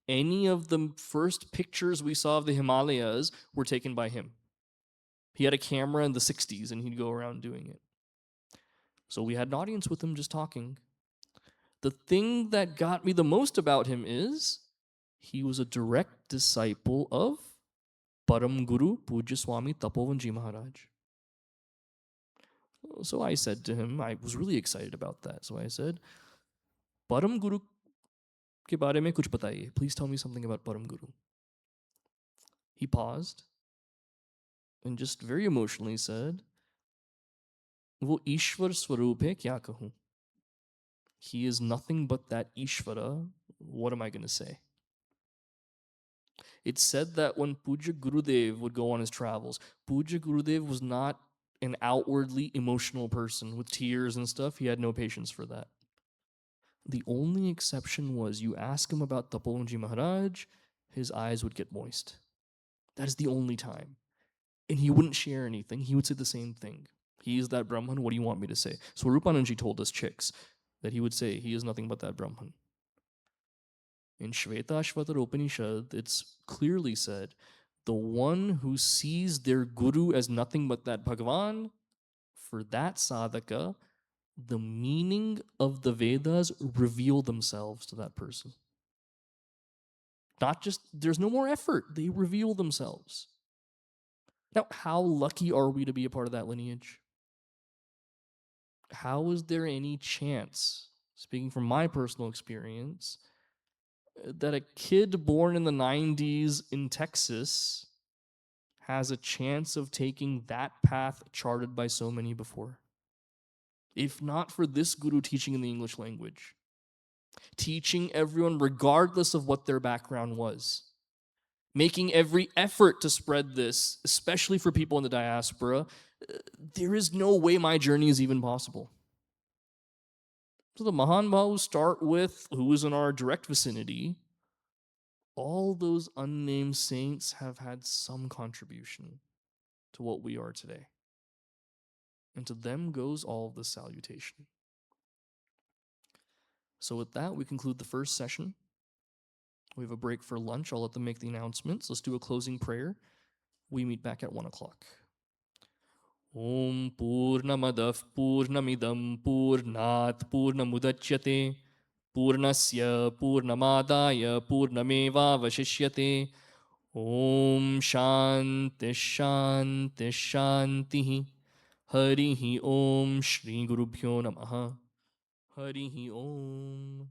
Any of the first pictures we saw of the Himalayas were taken by him. He had a camera in the 60s and he'd go around doing it. So we had an audience with him just talking. The thing that got me the most about him is he was a direct disciple of Param Guru Pujya Swami Tapovanji Maharaj. So I said to him, I was really excited about that. So I said, Param Guru ke baare mein kuch bataiye. Please tell me something about Param Guru. He paused and just very emotionally said, Wo Ishwar Swaroop hai, kya kahun? He is nothing but that Ishvara. What am I going to say? It's said that when Puja Gurudev would go on his travels, Puja Gurudev was not an outwardly emotional person with tears and stuff. He had no patience for that. The only exception was you ask him about Tapovanji Maharaj, his eyes would get moist. That is the only time. And he wouldn't share anything. He would say the same thing. He is that Brahman. What do you want me to say? So Rupananji told us chicks that he would say, he is nothing but that Brahman. In Shvetashvatar Upanishad, it's clearly said, the one who sees their guru as nothing but that Bhagavan, for that sadhaka, the meaning of the Vedas reveal themselves to that person. Not just, there's no more effort, they reveal themselves. Now, how lucky are we to be a part of that lineage? How is there any chance, speaking from my personal experience, that a kid born in the 90s in Texas has a chance of taking that path charted by so many before? If not for this guru teaching in the English language, teaching everyone regardless of what their background was, making every effort to spread this, especially for people in the diaspora, there is no way my journey is even possible. So the Mahanbhavus start with who is in our direct vicinity. All those unnamed saints have had some contribution to what we are today. And to them goes all of the salutation. So with that, we conclude the first session. We have a break for lunch. I'll let them make the announcements. Let's do a closing prayer. We meet back at 1 o'clock. Om Purnamadav Purnamidam Purnat Purnamudachyate Purnasya Purnamadaya Purnameva Vashishyate Om Shanti Shanti Shanti Harihi Om Shri Gurubhyo Namaha Harihi Om.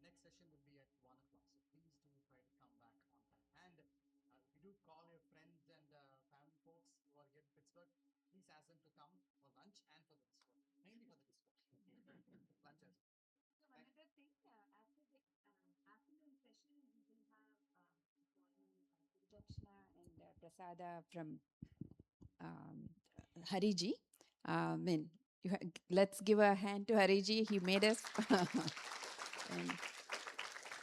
Next session will be at 1 o'clock. So please do try to come back on time. And if you do call your friends and family folks who are here in Pittsburgh, please ask them to come for lunch and for the discourse. Mainly for the discourse. Lunch as well. So one other thing, after the afternoon session, we will have Dakshina and Prasada from Hariji. Let's give a hand to Hariji. He made us. And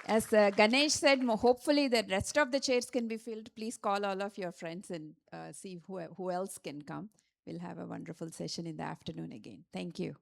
as Ganesh said, hopefully the rest of the chairs can be filled. Please call all of your friends and see who else can come. We'll have a wonderful session in the afternoon again. Thank you.